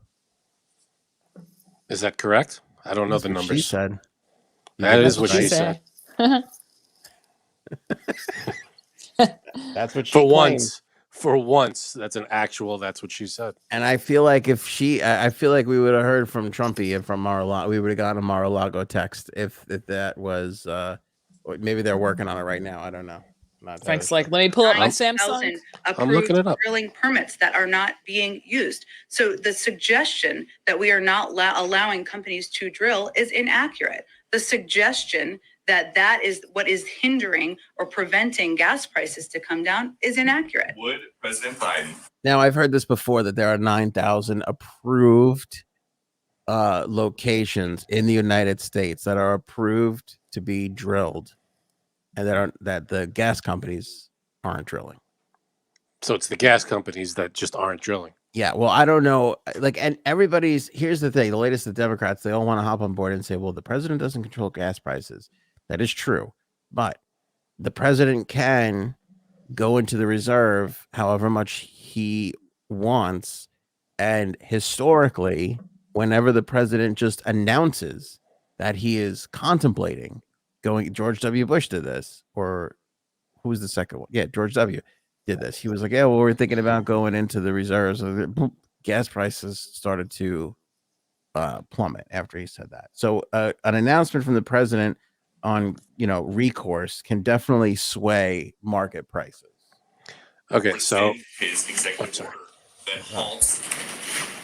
Is that correct? I don't know That's the what numbers. she said. That is what she said. That's what she For claimed. once, that's an actual. That's what she said. And I feel like I feel like we would have heard from Trumpy and from Mar-a-Lago. We would have gotten a Mar-a-Lago text if that was. Or maybe they're working on it right now. I don't know. Frank's like, let me pull up my 9,000 Samsung. I'm looking it up. drilling permits that are not being used. So the suggestion that we are not allowing companies to drill is inaccurate. The suggestion that is what is hindering or preventing gas prices to come down is inaccurate. Would President Biden? Now I've heard this before that there are 9,000 approved locations in the United States that are approved to be drilled, and that the gas companies aren't drilling. So it's the gas companies that just aren't drilling. Yeah, well, I don't know. Like, and here's the thing: the latest, the Democrats, they all want to hop on board and say, "Well, the president doesn't control gas prices." That is true, but the president can go into the reserve however much he wants, and historically, whenever the president just announces that he is contemplating going, George W. Bush did this, or who was the second one? Yeah, George W. did this. He was like, "Yeah, well, we're thinking about going into the reserves." Gas prices started to plummet after he said that. So an announcement from the president on recourse can definitely sway market prices. Okay, so his executive order that halts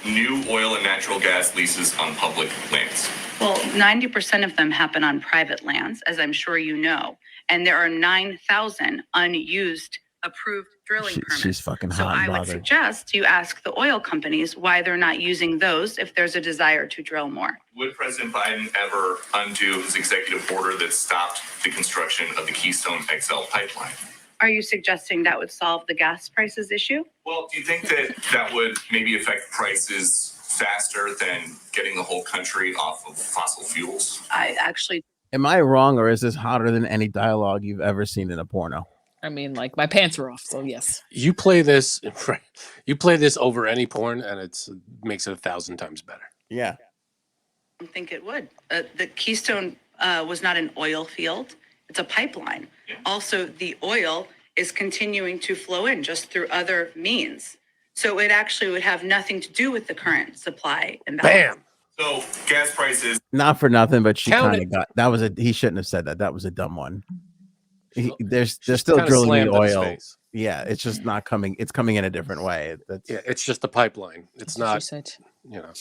new oil and natural gas leases on public lands. Well, 90% of them happen on private lands, as I'm sure you know, and there are 9,000 unused approved drilling permits. She's fucking hot So and I would bothered. suggest you ask the oil companies why they're not using those if there's a desire to drill more. Would President Biden ever undo his executive order that stopped the construction of the Keystone XL pipeline? Are you suggesting that would solve the gas prices issue? Well, do you think that would maybe affect prices faster than getting the whole country off of fossil fuels? I actually Am I wrong, or is this hotter than any dialogue you've ever seen in a porno? I mean, like, my pants are off, so yes. you play this over any porn, and it makes it 1,000 times better. Yeah. I don't think it would. The Keystone was not an oil field. It's a pipeline. Yeah. Also, the oil is continuing to flow in just through other means. So it actually would have nothing to do with the current supply imbalance. Bam. So gas prices. Not for nothing, but she Count kind of got that was a. He shouldn't have said that. That was a dumb one. They're still kinda drilling the slammed in his oil. face. Yeah, it's just not coming. It's coming in a different way. That's Yeah, it's just a pipeline. It's That's what she not, said. you know.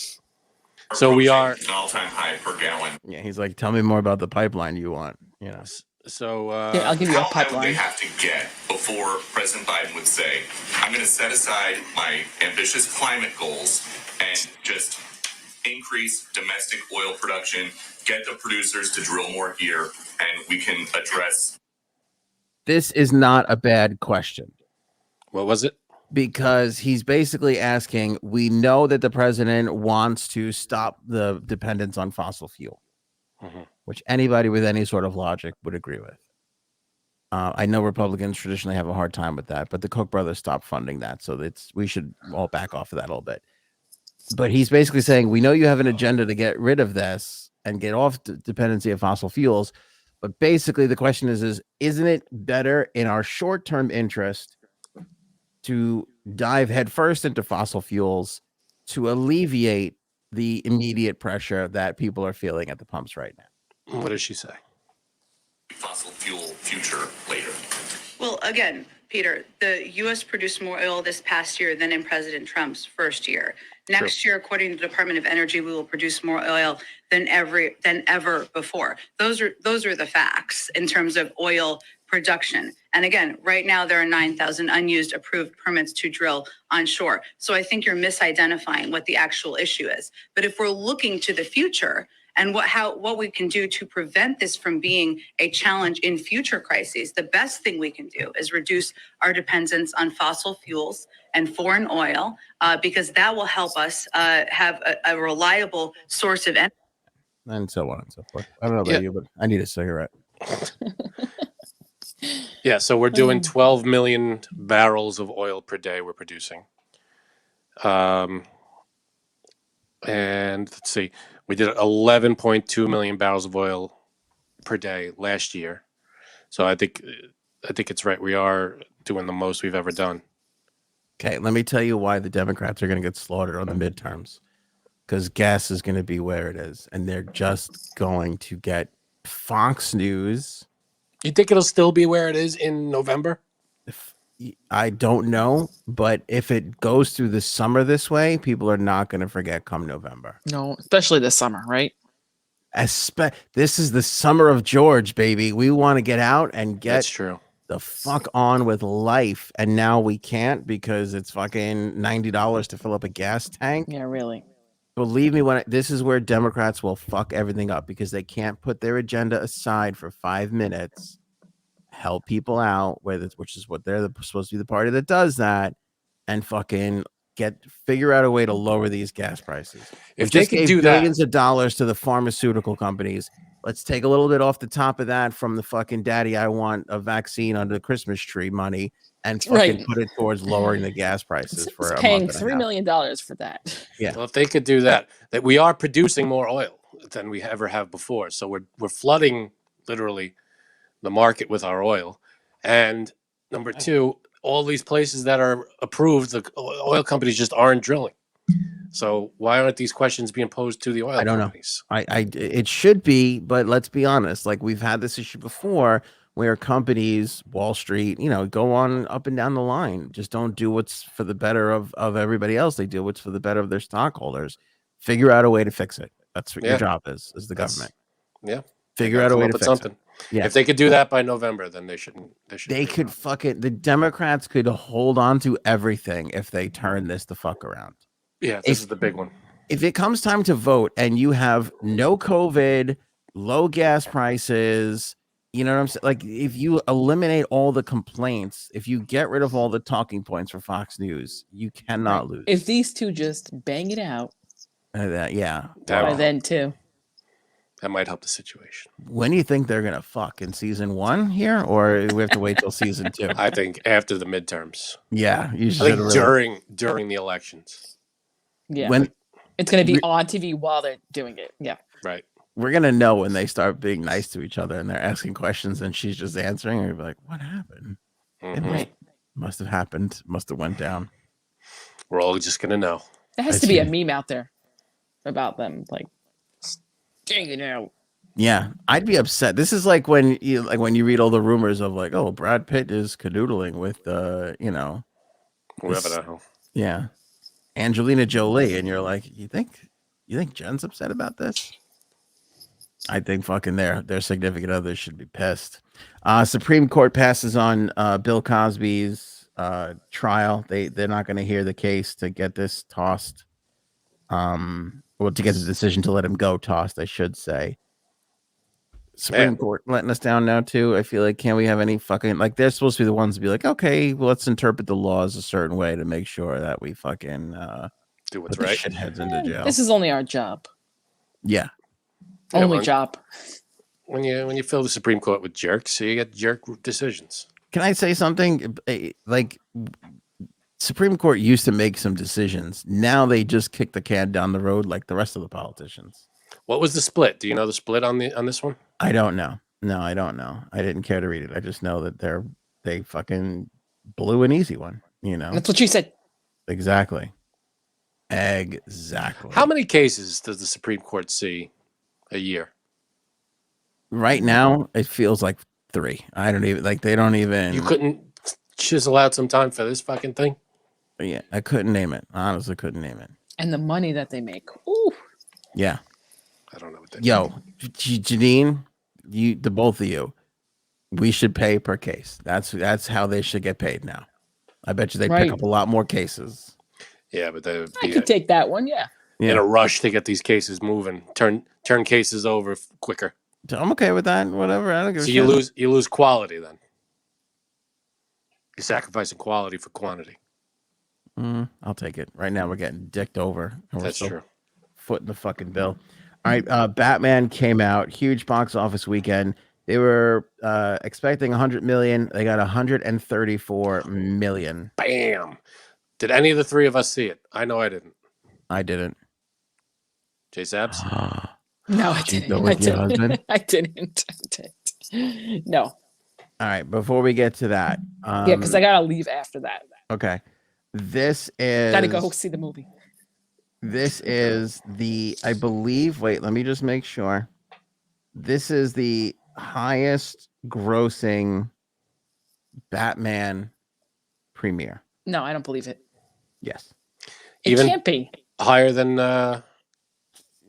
So we are An all-time high per gallon. yeah. He's like, tell me more about the pipeline you want. You know. so Yeah, I'll give you a How high would they pipeline. have to get before President Biden would say, I'm going to set aside my ambitious climate goals and just increase domestic oil production, get the producers to drill more here, and we can address. This is not a bad question what was it? because he's basically asking. We know that the president wants to stop the dependence on fossil fuel, which anybody with any sort of logic would agree with. I know Republicans traditionally have a hard time with that, but the Koch brothers stopped funding that, so we should all back off of that a little bit. But he's basically saying, we know you have an agenda to get rid of this and get off dependency of fossil fuels, but basically the question is isn't it better in our short-term interest to dive headfirst into fossil fuels to alleviate the immediate pressure that people are feeling at the pumps right now? What does she say? Fossil fuel future later. Well, again, Peter, the U.S. produced more oil this past year than in President Trump's first year. Next year, according to the Department of Energy, we will produce more oil than ever before. Those are the facts in terms of oil production. And again, right now there are 9,000 unused approved permits to drill onshore. So I think you're misidentifying what the actual issue is. But if we're looking to the future and what we can do to prevent this from being a challenge in future crises, the best thing we can do is reduce our dependence on fossil fuels and foreign oil, because that will help us have a reliable source of energy. And so on and so forth. I don't know about you, but I need a cigarette. Yeah, so we're doing 12 million barrels of oil per day we're producing. And let's see, we did 11.2 million barrels of oil per day last year. So I think it's right. We are doing the most we've ever done. Okay, let me tell you why the Democrats are going to get slaughtered on the midterms. Because gas is going to be where it is, and they're just going to get Fox News. You think it'll still be where it is in November? I don't know, but if it goes through the summer this way, people are not going to forget come November. No, especially this summer, right? This is the summer of George, baby. We want to get out and get That's true. the fuck on with life, and now we can't because it's fucking $90 to fill up a gas tank. Yeah, really. Believe me, this is where Democrats will fuck everything up because they can't put their agenda aside for 5 minutes, help people out, which is what they're supposed to be the party that does that, and fucking figure out a way to lower these gas prices. If they could do billions of dollars to the pharmaceutical companies, let's take a little bit off the top of that from the fucking daddy, I want a vaccine under the Christmas tree money, and fucking put it towards lowering the gas prices for paying $3 million for that. Yeah. Well, if they could do that we are producing more oil than we ever have before. So we're flooding literally the market with our oil. And number two, all these places that are approved, the oil companies just aren't drilling. So why aren't these questions being posed to the oil companies? It should be, but let's be honest. Like we've had this issue before where companies, Wall Street, go on up and down the line, just don't do what's for the better of everybody else. They do what's for the better of their stockholders. Figure out a way to fix it. That's what your job is the government. Yeah. Figure out a way to fix something. Yeah. If they could do that by November, then they should. They could the Democrats could hold on to everything if they turn this the fuck around. Yeah, this is the big one. If it comes time to vote and you have no COVID, low gas prices, you know what I'm saying? Like if you eliminate all the complaints, if you get rid of all the talking points for Fox News, you cannot lose. If these two just bang it out, Then too. That might help the situation. When do you think they're gonna fuck in season 1 here, or we have to wait till season 2? I think after the midterms. Yeah, you should. I think during the elections. Yeah, it's going to be on TV while they're doing it. Yeah. Right. We're gonna know when they start being nice to each other and they're asking questions and she's just answering. And you're like, what happened? It must have happened. Must have went down. We're all just gonna know. There has to be a meme out there about them, like, hanging out. Yeah, I'd be upset. This is like when you read all the rumors of like, oh, Brad Pitt is canoodling with Whoever the hell. Yeah, Angelina Jolie, and you're like, you think Jen's upset about this? I think fucking their significant others should be pissed. Supreme Court passes on Bill Cosby's trial. They're not going to hear the case to get this tossed. To get the decision to let him go tossed, I should say. Supreme Court letting us down now too. I feel like, can't we have any fucking, like, they're supposed to be the ones to be like, okay, well, let's interpret the laws a certain way to make sure that we fucking do what's put right. the shitheads into jail. This is only our job. Yeah. Only job. When you fill the Supreme Court with jerks, so you get jerk decisions. Can I say something? Like, Supreme Court used to make some decisions. Now they just kick the can down the road like the rest of the politicians. What was the split? Do you know the split on this one? I don't know. No, I don't know. I didn't care to read it. I just know that they fucking blew an easy one. That's what she said. Exactly. How many cases does the Supreme Court see a year? Right now, it feels like 3. I don't even, like, they don't even. You couldn't chisel out some time for this fucking thing? Yeah, I couldn't name it. I honestly couldn't name it. And the money that they make. Ooh. Yeah. I don't know what that Janine, the both of you, we should pay per case. That's how they should get paid now. I bet you they pick up a lot more cases. Yeah, but I could take that one. Yeah. In a rush to get these cases moving, turn cases over quicker. I'm okay with that. Whatever. I don't give a shit. So you lose quality then. You're sacrificing quality for quantity. I'll take it. Right now we're getting dicked over. That's true. Footing the fucking bill. All right, Batman came out, huge box office weekend. They were expecting 100 million. They got 134 million. Bam! Did any of the 3 of us see it? I know I didn't. I didn't. Jay Sabs? No, I didn't. I didn't. No. All right, before we get to that. Yeah, because I gotta leave after that. Okay. This is gotta go see the movie. This is I believe, wait, let me just make sure. This is the highest grossing Batman premiere. No, I don't believe it. Yes. It can't be. Higher than let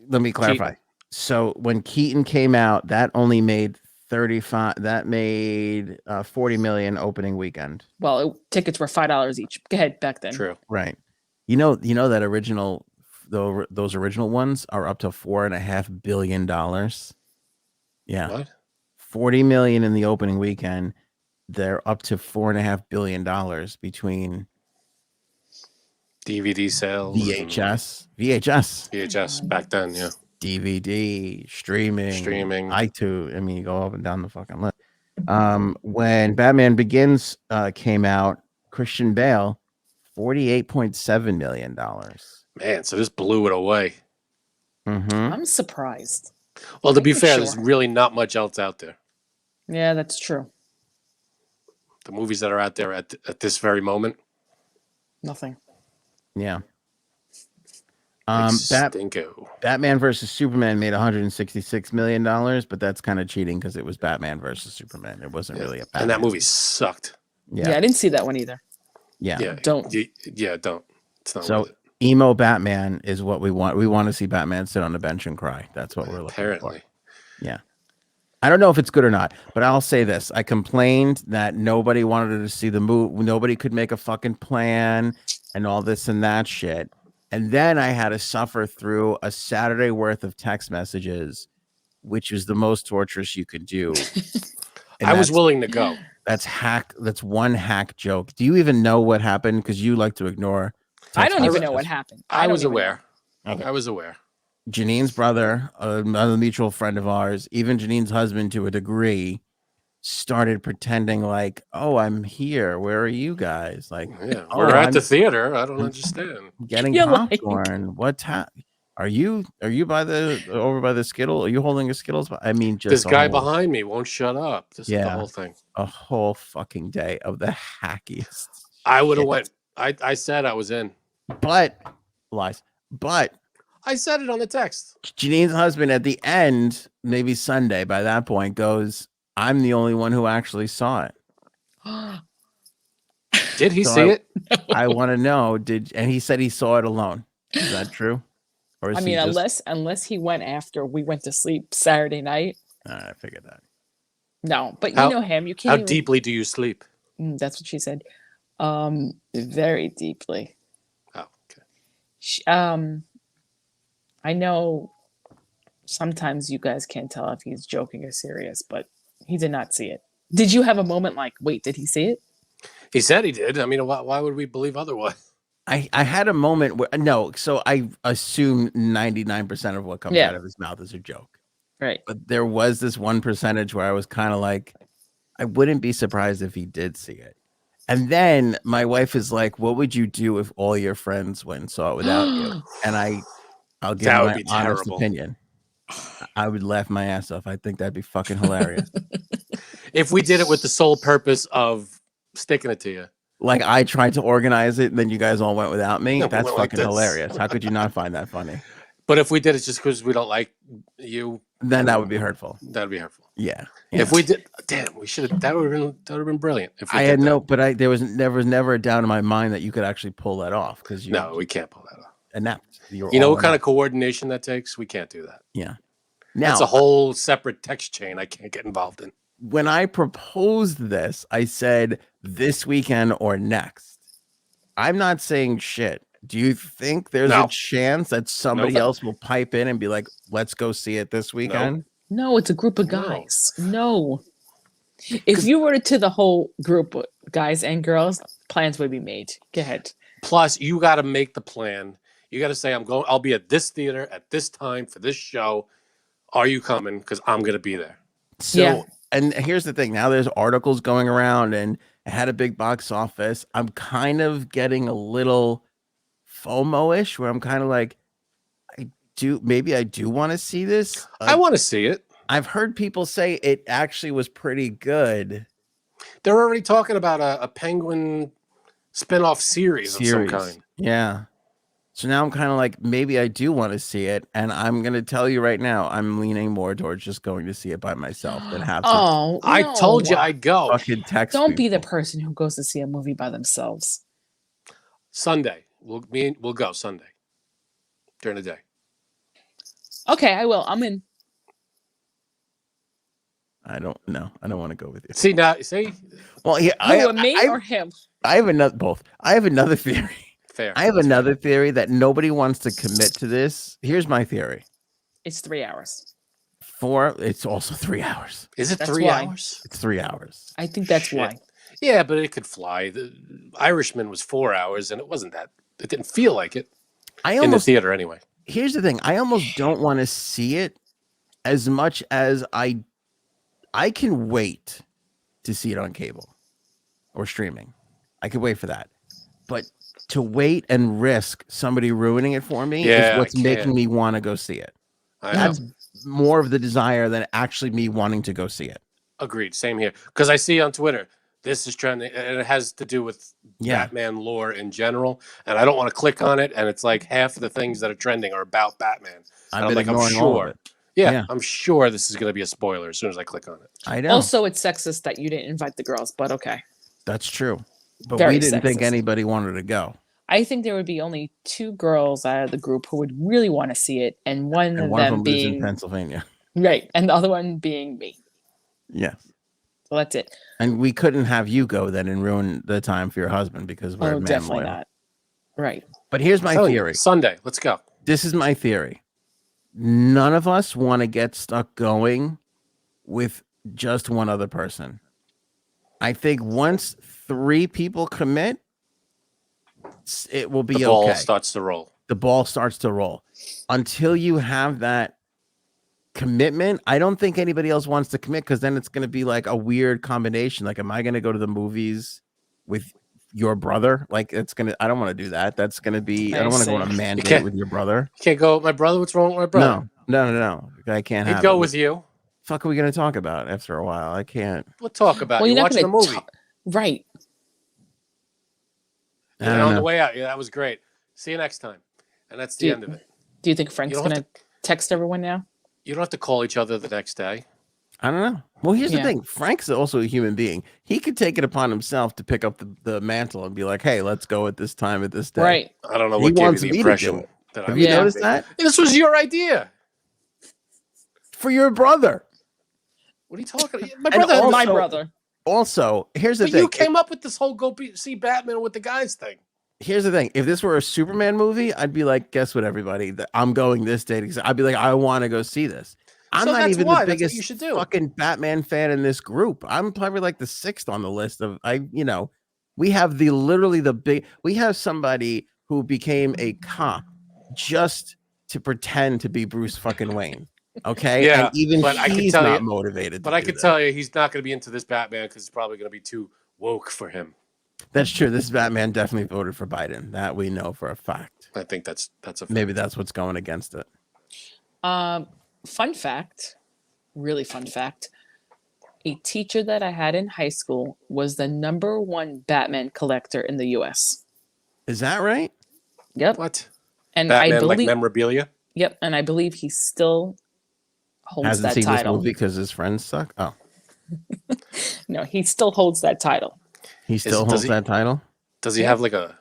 me clarify. Keaton. So when Keaton came out, that only made 35. That made 40 million opening weekend. Well, tickets were $5 each. Go ahead, back then. True. Right. You know that original, those original ones are up to $4.5 billion. Yeah. What? 40 million in the opening weekend. They're up to $4.5 billion between DVD sales, VHS back then, yeah. DVD, streaming, iTunes. I mean, you go up and down the fucking list. When Batman Begins came out, Christian Bale, $48.7 million. Man, so this blew it away. I'm surprised. Well, to be fair, there's really not much else out there. Yeah, that's true. The movies that are out there at this very moment. Nothing. Yeah. Batman versus Superman made $166 million, but that's kind of cheating because it was Batman versus Superman. It wasn't really a Batman. And that movie sucked. Yeah, I didn't see that one either. Yeah. Don't. Don't. It's not so emo Batman is what we want. We want to see Batman sit on the bench and cry. That's what we're looking for. Yeah. I don't know if it's good or not, but I'll say this. I complained that nobody wanted to see the movie. Nobody could make a fucking plan and all this and that shit. And then I had to suffer through a Saturday worth of text messages, which is the most torturous you could do. I was willing to go. That's one hack joke. Do you even know what happened? Because you like to ignore. I don't even know what happened. I was aware. Okay. I was aware. Janine's brother, another mutual friend of ours, even Janine's husband to a degree, started pretending like, oh, I'm here. Where are you guys? Like, we're at the theater. I don't understand. Getting popcorn. What's happening? Are you by the over by the Skittle? Are you holding a Skittles? I mean, just This a guy whole, behind me won't shut up. This is the whole thing. a whole fucking day of the hackiest. I would have shit. went. I said I was in. But lies. But I said it on the text. Janine's husband at the end, maybe Sunday, by that point, goes, I'm the only one who actually saw it. Did he So see it? I want to know, and he said he saw it alone. Is that true? Or is I mean, unless he went after we went to sleep Saturday night. I figured that. No, but How- you know him. You can't. How even... deeply do you sleep? That's what she said. Very deeply. Oh, okay. I know sometimes you guys can't tell if he's joking or serious, but he did not see it. Did you have a moment like, wait, did he see it? He said he did. I mean, why would we believe otherwise? I had a moment where so I assume 99% of what comes out of his mouth is a joke. Right. But there was this 1% where I was kind of like, I wouldn't be surprised if he did see it. And then my wife is like, what would you do if all your friends went and saw it without you? And I'll give That you would my be honest terrible. opinion. I would laugh my ass off. I think that'd be fucking hilarious. If we did it with the sole purpose of sticking it to you. Like I tried to organize it, and then you guys all went without me. No, we That's went like fucking this. hilarious. How could you not find that funny? But if we did it just because we don't like you, Then that would be hurtful. That'd be hurtful. Yeah. If we did, damn, we should have. That would have been brilliant. If we I did had that. no, but there was never a doubt in my mind that you could actually pull that off because you. No, we can't pull that off. Inept. You know what kind of coordination that takes? We can't do that. Yeah. That's Now, a whole separate text chain I can't get involved in. when I proposed this, I said this weekend or next. I'm not saying shit. Do you think there's a chance that somebody else will pipe in and be like, let's go see it this weekend? No, it's a group of guys. No. If you were to the whole group of guys and girls, plans would be made. Go ahead. Plus, you got to make the plan. You got to say, I'll be at this theater at this time for this show. Are you coming? Because I'm going to be there. So, and here's the thing. Now there's articles going around and it had a big box office. I'm kind of getting a little FOMO-ish where I'm kind of like, maybe I do want to see this. I want to see it. I've heard people say it actually was pretty good. They're already talking about a Penguin spinoff series of some kind. Yeah. So now I'm kind of like, maybe I do want to see it. And I'm going to tell you right now, I'm leaning more towards just going to see it by myself than have to. Oh, I told you I'd go. Fucking text Don't be people. the person who goes to see a movie by themselves. Sunday. We'll go Sunday during the day. Okay, I will. I'm in. I don't know. I don't want to go with you. See. Well, yeah, or him? I have another both. I have another theory. Fair. I have another theory that nobody wants to commit to this. Here's my theory. It's 3 hours. It's also 3 hours. Is it That's 3 why. hours? It's 3 hours. I think that's why. Yeah, but it could fly. The Irishman was 4 hours, and it wasn't that. It didn't feel like it in the theater anyway. Here's the thing. I almost don't want to see it as much as I can wait to see it on cable or streaming. I could wait for that. But to wait and risk somebody ruining it for me is what's making me want to go see it. That's more of the desire than actually me wanting to go see it. Agreed. Same here. Because I see on Twitter, this is trending, and it has to do with Batman lore in general. And I don't want to click on it. And it's like half of the things that are trending are about Batman. I'm ignoring all of it. Yeah, I'm sure this is going to be a spoiler as soon as I click on it. I know. Also, it's sexist that you didn't invite the girls, but okay. That's true. But Very we didn't think sexist. anybody wanted to go. I think there would be only 2 girls out of the group who would really want to see it, and one of them being in Pennsylvania. Right, and the other one being me. Yes. So that's it. And we couldn't have you go then and ruin the time for your husband because we're definitely not. Right. But here's my theory. Sunday, let's go. This is my theory. None of us want to get stuck going with just one other person. I think once 3 people commit, it will be okay. The ball starts to roll. The ball starts to roll. Until you have that commitment, I don't think anybody else wants to commit because then it's going to be like a weird combination. Like, am I going to go to the movies with your brother. Like it's gonna. I don't want to do that. That's gonna be. I I don't want to go on see. a man You date can't- with your brother. You can't go with my brother. What's wrong with my brother? No. I can't He'd have go it. with you. Fuck, are we gonna talk about after a while? I can't. We'll talk about Well, you you're not watching a gonna movie. right. I And don't on the know. way out, yeah, that was great. See you next time. And that's the Do- end of it. Do you think Frank's don't have gonna text everyone now? You don't have to call each other the next day. I don't know. Well, here's the Yeah. thing. Frank's also a human being. He could take it upon himself to pick up the mantle and be like, "Hey, let's go at this time at this day." Right. I don't know He what gave you wants the me to do impression it. that Have I you Yeah. noticed that? This was your idea. For your brother. What are you talking about? My And brother. also- My brother. Also, here's the But thing. you came up with this whole see Batman with the guys thing. Here's the thing. If this were a Superman movie, I'd be like, guess what, everybody? I'm going this day. I'd be like, I want to go see this. I'm So not that's even why. the That's what biggest you should do. fucking Batman fan in this group. I'm probably like the 6th on the list of we have we have somebody who became a cop just to pretend to be Bruce fucking Wayne. Okay. Yeah, And even but I can he's tell not you- motivated. But I can tell you, he's not going to be into this Batman because it's probably going to be too woke for him. That's true. This Batman definitely voted for Biden. That we know for a fact. I think that's a fact. Maybe that's what's going against it. Fun fact, really fun fact. A teacher that I had in high school was the #1 Batman collector in the U.S. Is that right? Yep. What? And Batman I believe, like memorabilia? yep, and I believe he still holds Hasn't that seen title. this movie because his friends suck. Oh, No, he still holds that title. he still does holds he- that title. Does he have like a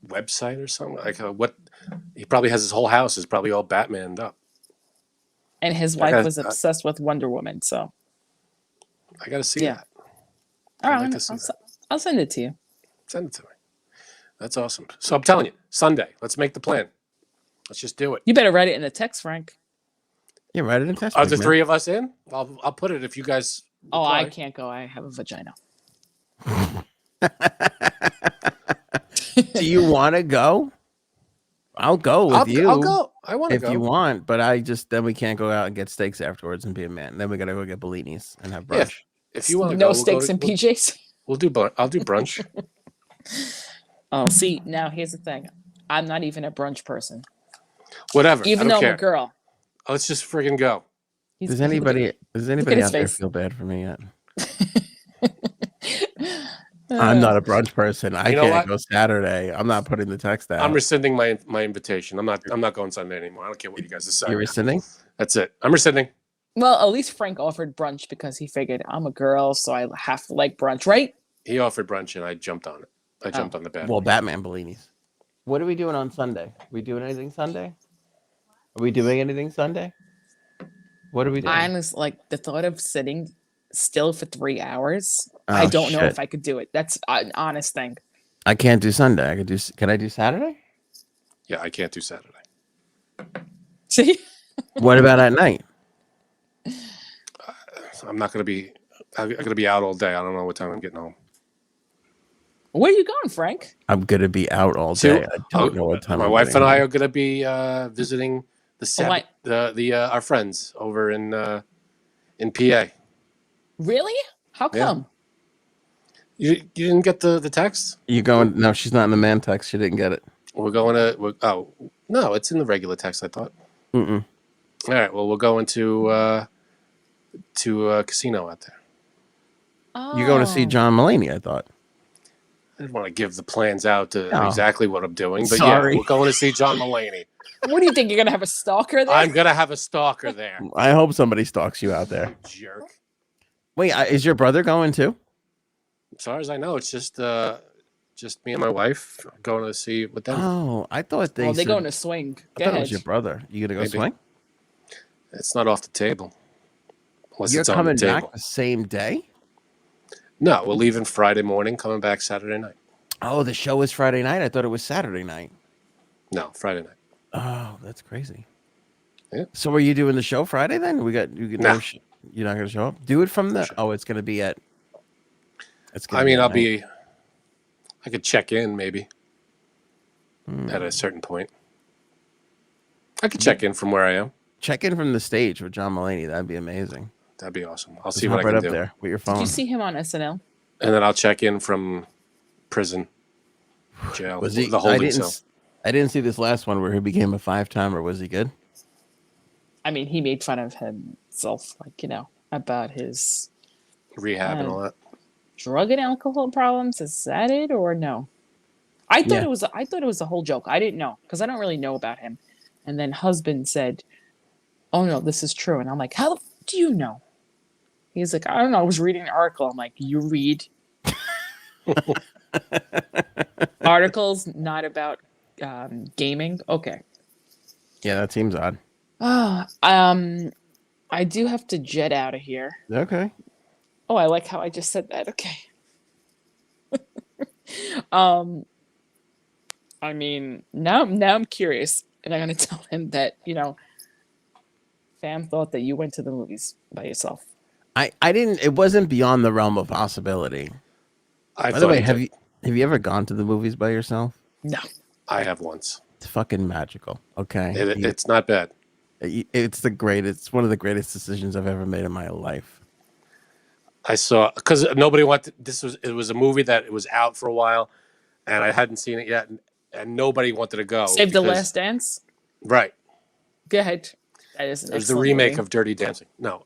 website or something? Like what? He probably has his whole house is probably all Batmaned up. And his I wife gotta- was obsessed with Wonder Woman. So, I got to see Yeah. that. all I'd right, like to see that. I'll send it to you. Send it to me. That's awesome. So I'm telling you, Sunday. Let's make the plan. Let's just do it. You better write it in the text, Frank. Yeah, write it in text. Are the man. three of us in? I'll put it if you guys. Oh, I reply. can't go. I have a vagina. Do you want to go? I'll go with you. I'll go. I want to if go. you want, but then we can't go out and get steaks afterwards and be a man. Then we gotta go get Bellinis and have Yeah. brunch. If you want to No go, steaks and PJs. We'll do. I'll do brunch. Oh, see, now here's the thing. I'm not even a brunch person, Whatever. even I though don't I'm care. a girl. Let's just friggin' go. Does look at- anybody his out there face. feel bad for me yet? I'm not a brunch person. I You know can't what? go Saturday. I'm not putting the text out. I'm rescinding my invitation. I'm not going Sunday anymore. I don't care what you guys decide. You're rescinding? That's it. I'm rescinding. Well, at least Frank offered brunch because he figured I'm a girl, so I have to like brunch, right? He offered brunch and I jumped on it. I jumped Oh. on the bed. Well, Batman Bellinis. What are we doing on Sunday? We doing anything Sunday? Are we doing anything Sunday? What are we doing? I honestly like the thought of sitting still for 3 hours. I Oh, don't know shit. if I could do it. That's an honest thing. I can't do Sunday. Can I do Saturday? Yeah, I can't do Saturday. See? What about at night? I'm not gonna be. I'm gonna be out all day. I don't know what time I'm getting home. Where are you going, Frank? I'm gonna be out all So, day. I don't know what time. My I'm wife getting and I home. are gonna be visiting our friends over in PA. Really? How Yeah. come? You didn't get the text? You going? No, she's not in the man text. She didn't get it. We're going to. Oh no, it's in the regular text. I thought. Mm-mm. All right. Well, we're going to a casino out there. Oh. You're going to see John Mulaney. I thought. I didn't want to give the plans out to No. exactly what I'm doing, but Sorry. yeah, we're going to see John Mulaney. What do you think? You're gonna have a stalker there? I'm gonna have a stalker there. I hope somebody stalks you out there. Jerk. Wait, is your brother going too? As far as I know, it's just me and my wife going to see with them. Oh, I thought they. Oh, they're said- going to swing. I Go thought it ahead. was your brother. You gonna go Maybe. swing? It's not off the table. Unless You're it's on coming the table. back the same day? No, we're leaving Friday morning, coming back Saturday night. Oh, the show is Friday night. I thought it was Saturday night. No, Friday night. Oh, that's crazy. Yeah. So are you doing the show Friday then? You're No. not gonna show up? Do it from the. Sure. Oh, it's gonna be at. I mean, at night. I could check in maybe Hmm. at a certain point. I could check in from where I am. Check in from the stage with John Mulaney. That'd be amazing. That'd be awesome. I'll Just see what hop I right can up do. there with your Did phone. you see him on SNL? And then I'll check in from prison, jail, Was he? the holding cell. I didn't see this last one where he became a 5-timer. Was he good? I mean, he made fun of himself, like, about his Rehab and all that. drug and alcohol problems. Is that it or no? I thought Yeah. it was a whole joke. I didn't know because I don't really know about him. And then husband said, "Oh no, this is true." And I'm like, "How do you know?" He's like, "I don't know. I was reading an article." I'm like, "You read articles not about gaming?" Okay. Yeah, that seems odd. I do have to jet out of here. Okay. Oh, I like how I just said that. Okay. I mean, now I'm curious, and I'm gonna tell him that fam thought that you went to the movies by yourself. I didn't. It wasn't beyond the realm of possibility. By the way, have you ever gone to the movies by yourself? No. I have once. It's fucking magical. Okay. It's not bad. It's one of the greatest decisions I've ever made in my life. I saw because nobody wanted. It was a movie that it was out for a while, and I hadn't seen it yet, and nobody wanted to go. Save the Last Dance. Right. Go ahead. That is. It was the remake of Dirty Dancing. No,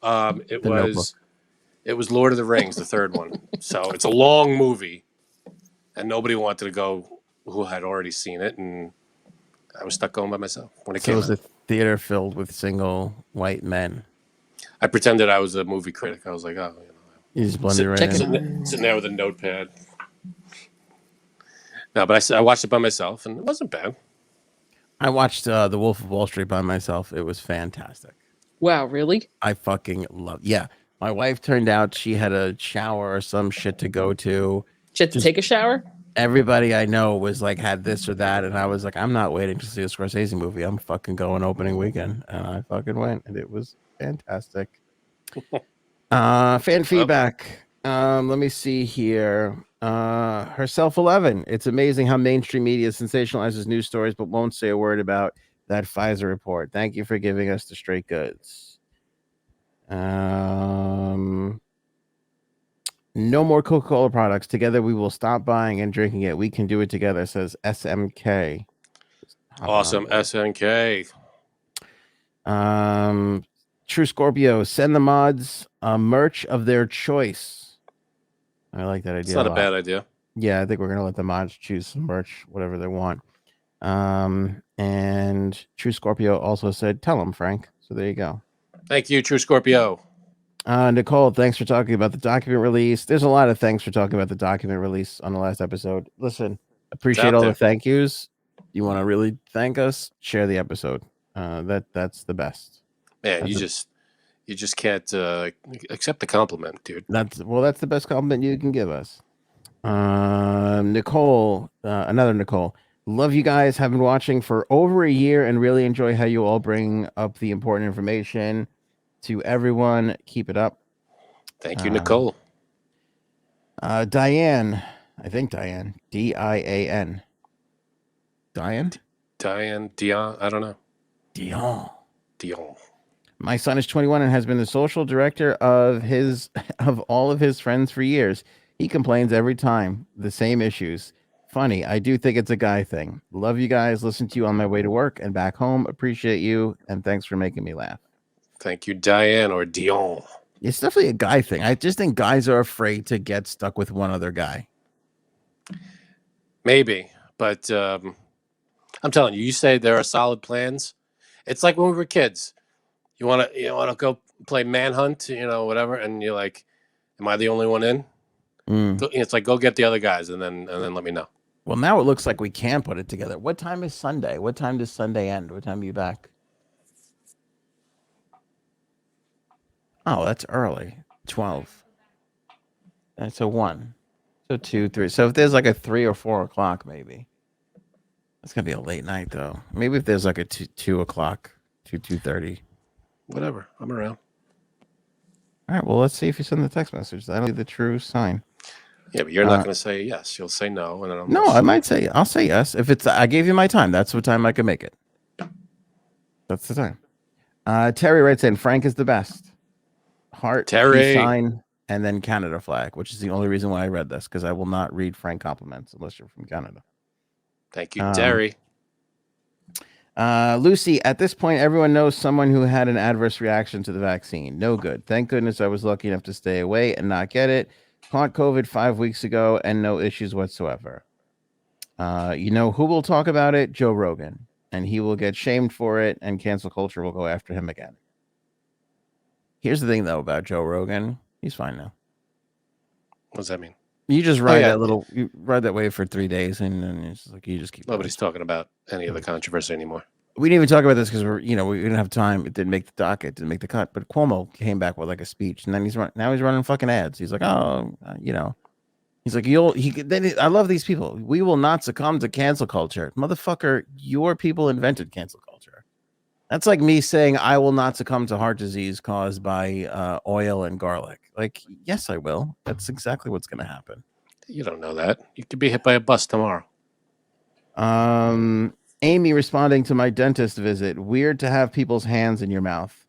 it was Lord of the Rings, the third one. So it's a long movie, and nobody wanted to go who had already seen it, and I was stuck going by myself when it came out. It was a theater filled with single white men. I pretended I was a movie critic. I was like, oh, you just blended right in. Sitting there with a notepad. No, but I watched it by myself, and it wasn't bad. I watched The Wolf of Wall Street by myself. It was fantastic. Wow, really? I fucking love. Yeah, my wife turned out she had a shower or some shit to go to. She had to take a shower? Everybody I know was like had this or that, and I was like, I'm not waiting to see a Scorsese movie. I'm fucking going opening weekend, and I fucking went, and it was fantastic. Fan feedback. Let me see here. Herself 11. It's amazing how mainstream media sensationalizes news stories, but won't say a word about that Pfizer report. Thank you for giving us the straight goods. No more Coca-Cola products. Together we will stop buying and drinking it. We can do it together, says SMK. Awesome, SNK. True Scorpio, send the mods merch of their choice. I like that idea. It's not a bad idea. Yeah, I think we're gonna let the mods choose some merch, whatever they want. And True Scorpio also said, "Tell them, Frank." So there you go. Thank you, True Scorpio. Nicole, thanks for talking about the document release. There's a lot of thanks for talking about the document release on the last episode. Listen, appreciate all the thank yous. You want to really thank us? Share the episode. That's the best. Man, you just can't accept the compliment, dude. That's the best compliment you can give us. Nicole, another Nicole. Love you guys. Have been watching for over a year and really enjoy how you all bring up the important information to everyone. Keep it up. Thank you, Nicole. Diane, I think Diane, Dian. Dion, I don't know. Dion. Dion. My son is 21 and has been the social director of all of his friends for years. He complains every time, the same issues. Funny, I do think it's a guy thing. Love you guys. Listen to you on my way to work and back home. Appreciate you, and thanks for making me laugh. Thank you, Diane or Dion. It's definitely a guy thing. I just think guys are afraid to get stuck with one other guy. Maybe, but I'm telling you, you say there are solid plans. It's like when we were kids. You want to go play manhunt, whatever, and you're like, "Am I the only one in?" It's like, go get the other guys, and then let me know. Well, now it looks like we can put it together. What time is Sunday? What time does Sunday end? What time are you back? Oh, that's early. 12. That's a 1. So 2, 3. So if there's like a 3 or 4 o'clock, maybe. That's going to be a late night, though. Maybe if there's like a 2 o'clock, 2:30. Whatever. I'm around. All right. Well, let's see if you send the text message. That'll be the true sign. Yeah, but you're not going to say yes. You'll say no. And then I might say, I'll say yes. If it's, I gave you my time. That's what time I can make it. That's the time. Terry writes in, Frank is the best. Heart, Terry. sign, and then Canada flag, which is the only reason why I read this, because I will not read Frank compliments unless you're from Canada. Thank you, Terry. Lucy, at this point, everyone knows someone who had an adverse reaction to the vaccine. No good. Thank goodness I was lucky enough to stay away and not get it. Caught COVID 5 weeks ago and no issues whatsoever. You know who will talk about it? Joe Rogan. And he will get shamed for it, and cancel culture will go after him again. Here's the thing, though, about Joe Rogan. He's fine now. What does that mean? You just ride you ride that wave for 3 days, and then it's like you just keep. Nobody's talking about any of the controversy anymore. We didn't even talk about this because we didn't have time. It didn't make the docket, didn't make the cut. But Cuomo came back with like a speech, and then he's running fucking ads. He's like, he's like, I love these people. We will not succumb to cancel culture, motherfucker. Your people invented cancel culture. That's like me saying I will not succumb to heart disease caused by oil and garlic. Like, yes, I will. That's exactly what's going to happen. You don't know that. You could be hit by a bus tomorrow. Amy responding to my dentist visit. Weird to have people's hands in your mouth.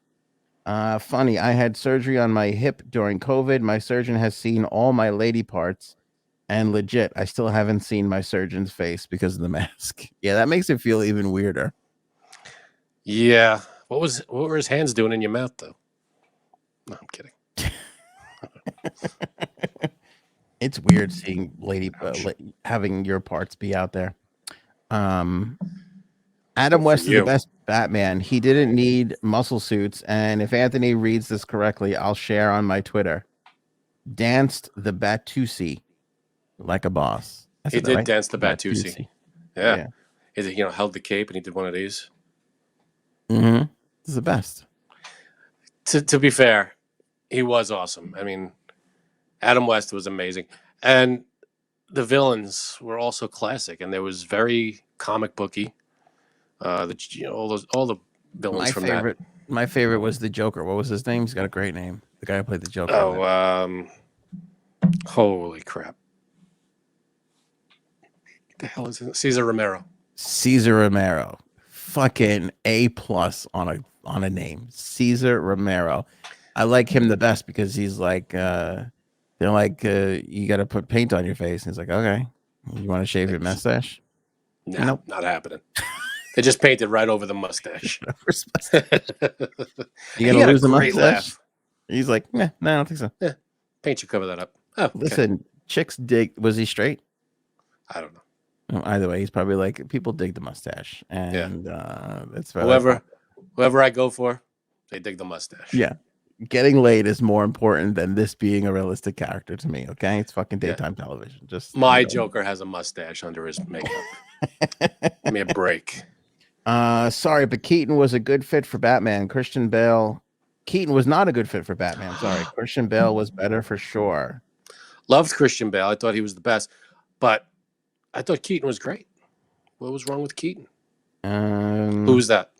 Funny. I had surgery on my hip during COVID. My surgeon has seen all my lady parts, and legit, I still haven't seen my surgeon's face because of the mask. Yeah, that makes it feel even weirder. Yeah. What were his hands doing in your mouth, though? No, I'm kidding. It's weird seeing having your parts be out there. Adam West is the best Batman. He didn't need muscle suits, and if Anthony reads this correctly, I'll share on my Twitter. Danced the Batusi like a boss. He did dance the Batusi. Yeah. He held the cape and he did one of these. Mm-hmm. This is the best. To be fair, he was awesome. I mean, Adam West was amazing, and the villains were also classic, and there was very comic booky. All the villains that. My favorite was the Joker. What was his name? He's got a great name. The guy who played the Joker. Oh, holy crap! What the hell is it? Cesar Romero. Fucking A+ on a name. Cesar Romero. I like him the best because he's like, they're like, you got to put paint on your face. And he's like, okay, you want to shave your mustache? No, nope. Not happening. They just painted right over the mustache. You gonna lose the mustache? Laugh. He's like, no, I don't think so. Yeah. Paint should cover that up. Oh, okay. Listen, chicks dig. Was he straight? I don't know. Either way, he's probably like, people dig the mustache, and that's whoever I go for, they dig the mustache. Yeah, getting laid is more important than this being a realistic character to me. Okay, it's fucking daytime television. Just my Joker has a mustache under his makeup. Give me a break. Sorry, but Keaton was a good fit for Batman. Christian Bale. Keaton was not a good fit for Batman. Sorry, Christian Bale was better for sure. Loved Christian Bale. I thought he was the best, but I thought Keaton was great. What was wrong with Keaton? Who was that?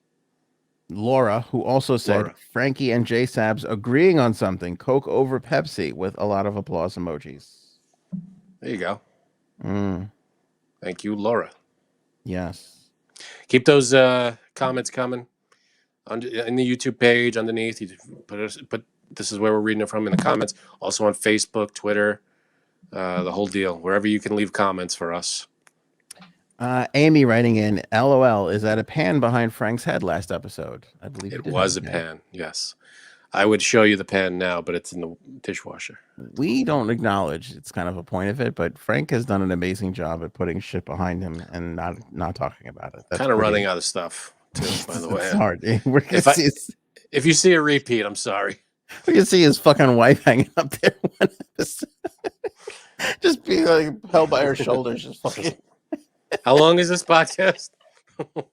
Laura, who also said Frankie and J Sabs agreeing on something. Coke over Pepsi with a lot of applause emojis. There you go. Thank you, Laura. Yes. Keep those comments coming in the YouTube page underneath. You put this is where we're reading it from in the comments. Also on Facebook, Twitter, the whole deal. Wherever you can leave comments for us. Amy writing in, LOL, is that a pan behind Frank's head last episode? I believe it was a pan. Yes. I would show you the pan now, but it's in the dishwasher. We don't acknowledge it's kind of a point of it, but Frank has done an amazing job at putting shit behind him and not talking about it. That's kind of running out of stuff, too, by the way. It's hard. If you see a repeat, I'm sorry. We can see his fucking wife hanging up there. Just being like held by her shoulders. Just fucking. How long is this podcast? What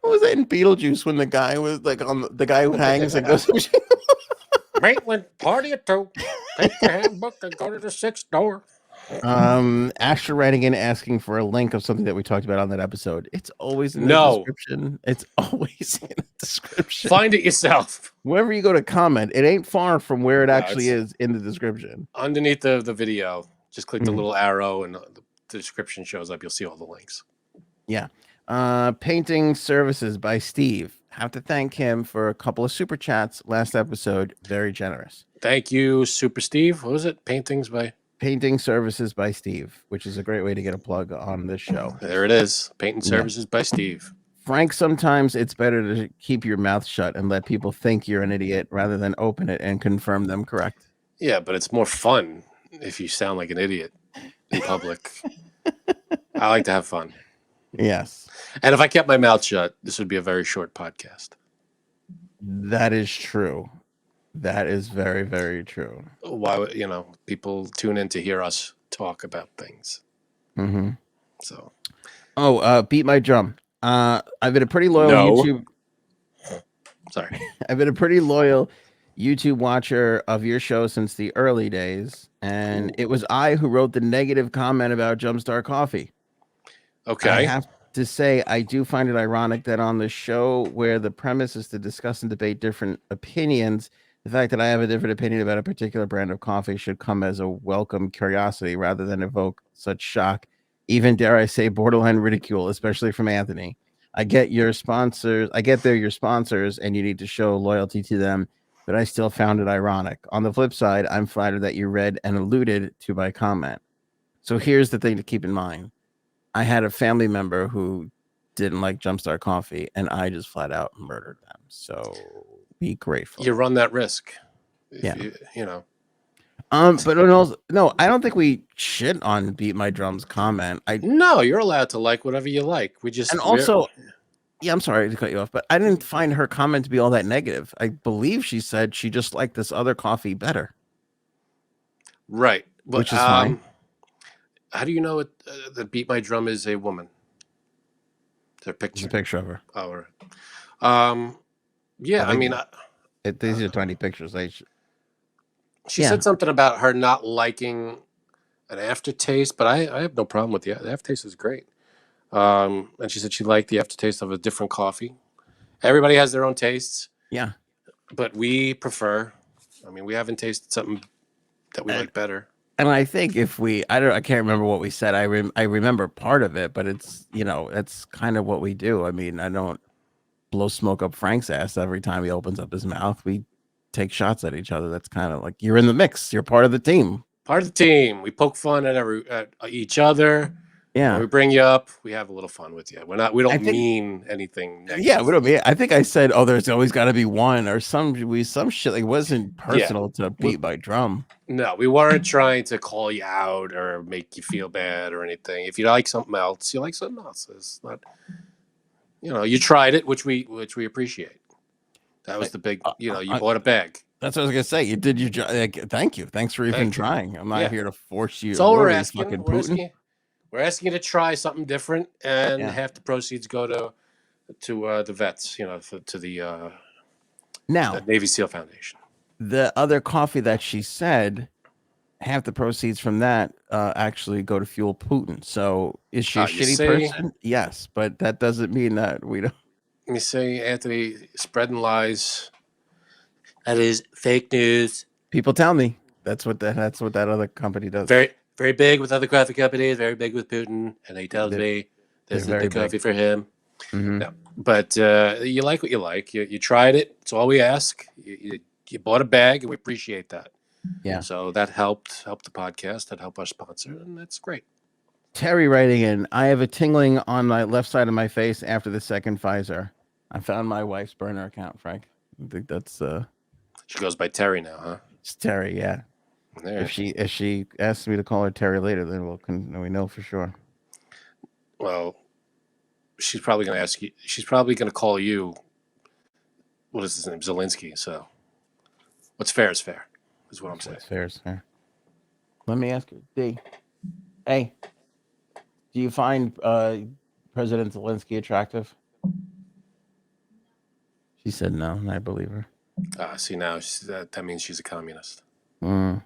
was that in Beetlejuice when the guy was like on the guy who hangs and goes? Maitland, party at 2. Take your handbook and go to the 6th door. Asher writing in asking for a link of something that we talked about on that episode. It's always in the description. It's always in the description. Find it yourself. Wherever you go to comment, it ain't far from where it actually is in the description. Underneath the video, just click the little arrow and the description shows up. You'll see all the links. Yeah. Painting services by Steve. have to thank him for a couple of super chats last episode. Very generous. Thank you, Super Steve. What was it? Paintings by Painting Services by Steve, which is a great way to get a plug on this show. There it is. Painting Yeah. Services by Steve. Frank, sometimes it's better to keep your mouth shut and let people think you're an idiot rather than open it and confirm them correct. Yeah, but it's more fun if you sound like an idiot in public. I like to have fun. Yes. And if I kept my mouth shut, this would be a very short podcast. That is true. That is very, very true. Why would people tune in to hear us talk about things? Mm-hmm. So, beat my drum. I've been a pretty loyal YouTube. Sorry, I've been a pretty loyal YouTube watcher of your show since the early days, and it was I who wrote the negative comment about Jumpstart Coffee. Okay. I have to say, I do find it ironic that on the show where the premise is to discuss and debate different opinions, the fact that I have a different opinion about a particular brand of coffee should come as a welcome curiosity rather than evoke such shock, even dare I say borderline ridicule, especially from Anthony. I get your sponsors. I get they're your sponsors and you need to show loyalty to them, but I still found it ironic. On the flip side, I'm flattered that you read and alluded to my comment. So here's the thing to keep in mind. I had a family member who didn't like Jumpstart Coffee, and I just flat out murdered them. So be grateful. You run that risk. Yeah. But also, no, I don't think we shit on Beat My Drum's comment. No, you're allowed to like whatever you like. I'm sorry to cut you off, but I didn't find her comment to be all that negative. I believe she said she just liked this other coffee better. Right. But, which is fine. How do you know that Beat My Drum is a woman? Their picture. There's a picture of her. Oh, right. Yeah, these are 20 pictures. She said something about her not liking an aftertaste, but I have no problem with the aftertaste is great. And she said she liked the aftertaste of a different coffee. Everybody has their own tastes. Yeah. But we prefer, we haven't tasted something that we like better. And I think I can't remember what we said. I remember part of it, but it's, that's kind of what we do. I don't blow smoke up Frank's ass every time he opens up his mouth. We take shots at each other. That's kind of like you're in the mix. You're part of the team. Part of the team. We poke fun at each other. Yeah. When we bring you up, we have a little fun with you. We don't mean anything negative. Yeah, we don't mean. I think I said, "Oh, there's always got to be one," or some shit. Like, it wasn't personal to Beat My Drum. No, we weren't trying to call you out or make you feel bad or anything. If you like something else, you like something else. It's not, you tried it, which we appreciate. That was the big, you bought a bag. That's what I was gonna say. You did your job. Thank you. Thanks for even trying. I'm not here to force you. That's all we're asking. We're asking you to try something different, and half the proceeds go to the vets. To the Navy SEAL Foundation. The other coffee that she said, half the proceeds from that actually go to fuel Putin. So is she a shitty person? Yes, but that doesn't mean that we don't. Let me say, Anthony, spreading lies. That is fake news. People tell me that's what that other company does. Very, very big with other coffee companies. Very big with Putin, and he tells me there's a big coffee for him. Mm-hmm. No, but you like what you like. You tried it. It's all we ask. You bought a bag, and we appreciate that. Yeah. So that helped the podcast. That helped our sponsor, and that's great. Terry writing in, I have a tingling on my left side of my face after the second Pfizer. I found my wife's burner account, Frank. I think that's She goes by Terry now, huh? It's Terry, yeah. There. If she asks me to call her Terry later, then we know for sure. Well, she's probably going to ask you. She's probably going to call you. What is his name? Zelensky. So, what's fair is fair, is what I'm saying. What's fair is fair. Let me ask you, D. Hey, do you find President Zelensky attractive? She said no, and I believe her. See, now that means she's a communist. Pfizer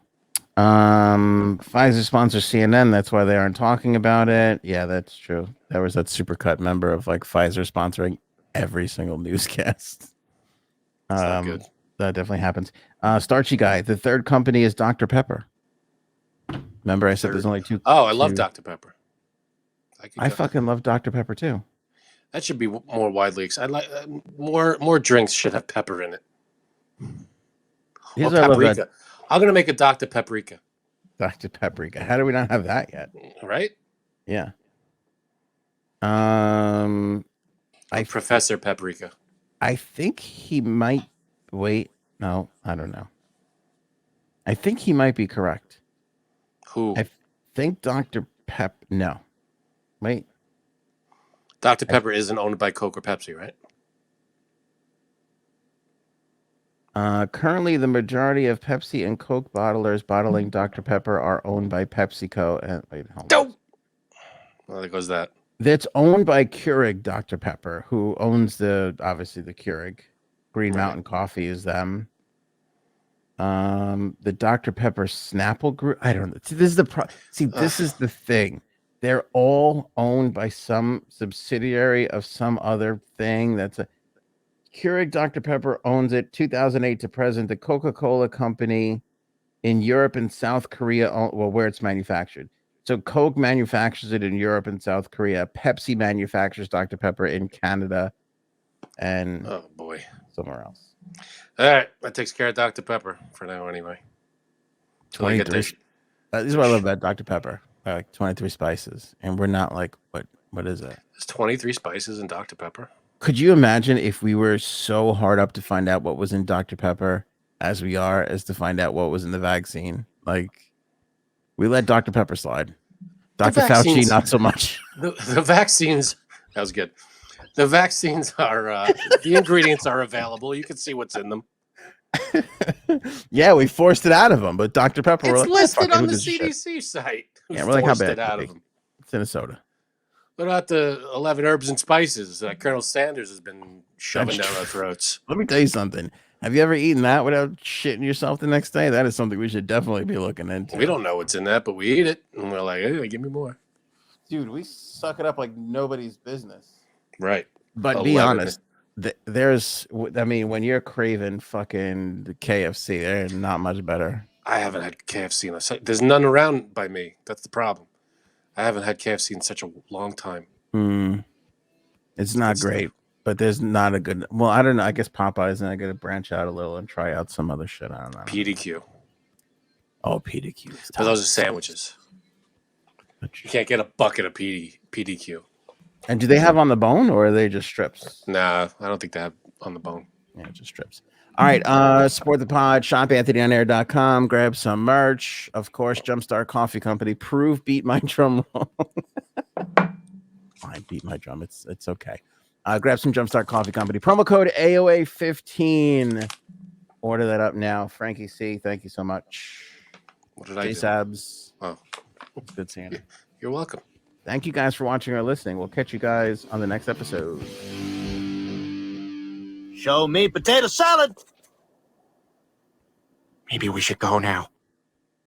sponsors CNN. That's why they aren't talking about it. Yeah, that's true. There was that supercut member of like Pfizer sponsoring every single newscast. Not good. That definitely happens. Starchy guy. The third company is Dr. Pepper. Remember, I said there's only two. Oh, I love Dr. Pepper. I fucking love Dr. Pepper too. That should be more widely. I like more drinks should have pepper in it. Here's Or what I love about paprika. I'm gonna make a Dr. Paprika. Dr. Paprika. How do we not have that yet? Right? Yeah. Professor Paprika. I think he might. Wait, no, I don't know. I think he might be correct. Who? I think Dr. Pep. No, wait. Dr. Pepper isn't owned by Coke or Pepsi, right? Currently, the majority of Pepsi and Coke bottlers bottling Dr. Pepper are owned by PepsiCo. And wait, hold on. Well, there goes that. That's owned by Keurig Dr. Pepper, who owns obviously the Keurig. Green Mountain Coffee is them. The Dr. Pepper Snapple Group. I don't know. See, this is the thing. They're all owned by some subsidiary of some other thing. Keurig Dr. Pepper owns it 2008 to present. The Coca-Cola Company in Europe and South Korea, where it's manufactured. So Coke manufactures it in Europe and South Korea. Pepsi manufactures Dr. Pepper in Canada and oh boy, somewhere else. All right, that takes care of Dr. Pepper for now, anyway. 23. This is what I love about Dr. Pepper. Like 23 spices, and we're not like what is it? There's 23 spices in Dr. Pepper. Could you imagine if we were so hard up to find out what was in Dr. Pepper as we are as to find out what was in the vaccine? Like, we let Dr. Pepper slide. Dr. Fauci, not so much. The vaccines, that was good. The vaccines are, the ingredients are available. You can see what's in them. Yeah, we forced it out of them, but Dr. Pepper, it's listed on the CDC site. Yeah, we're like, how bad? It out of them. It's in a soda. What about the 11 herbs and spices that Colonel Sanders has been shoving down our throats? Let me tell you something. Have you ever eaten that without shitting yourself the next day? That is something we should definitely be looking into. We don't know what's in that, but we eat it, and we're like, hey, give me more. Dude, we suck it up like nobody's business. Right. But be honest, when you're craving fucking the KFC, they're not much better. I haven't had KFC in there's none around by me. That's the problem. I haven't had KFC in such a long time. It's not great, but there's not a good. Well, I don't know. I guess Popeyes, and I got to branch out a little and try out some other shit. I don't know. PDQ. Oh, PDQ. But those are sandwiches. You can't get a bucket of PDQ. And do they have on the bone, or are they just strips? Nah, I don't think they have on the bone. Yeah, just strips. All right, support the pod, shopanthonyonair.com, grab some merch. Of course, Jumpstart Coffee Company. Prove beat my drum roll. Fine, beat my drum. It's okay. Grab some Jumpstart Coffee Company. Promo code AOA15. Order that up now. Frankie C, thank you so much. What did I do? Sabs. Oh. Good seeing you. You're welcome. Thank you guys for watching or listening. We'll catch you guys on the next episode. Show me potato salad. Maybe we should go now.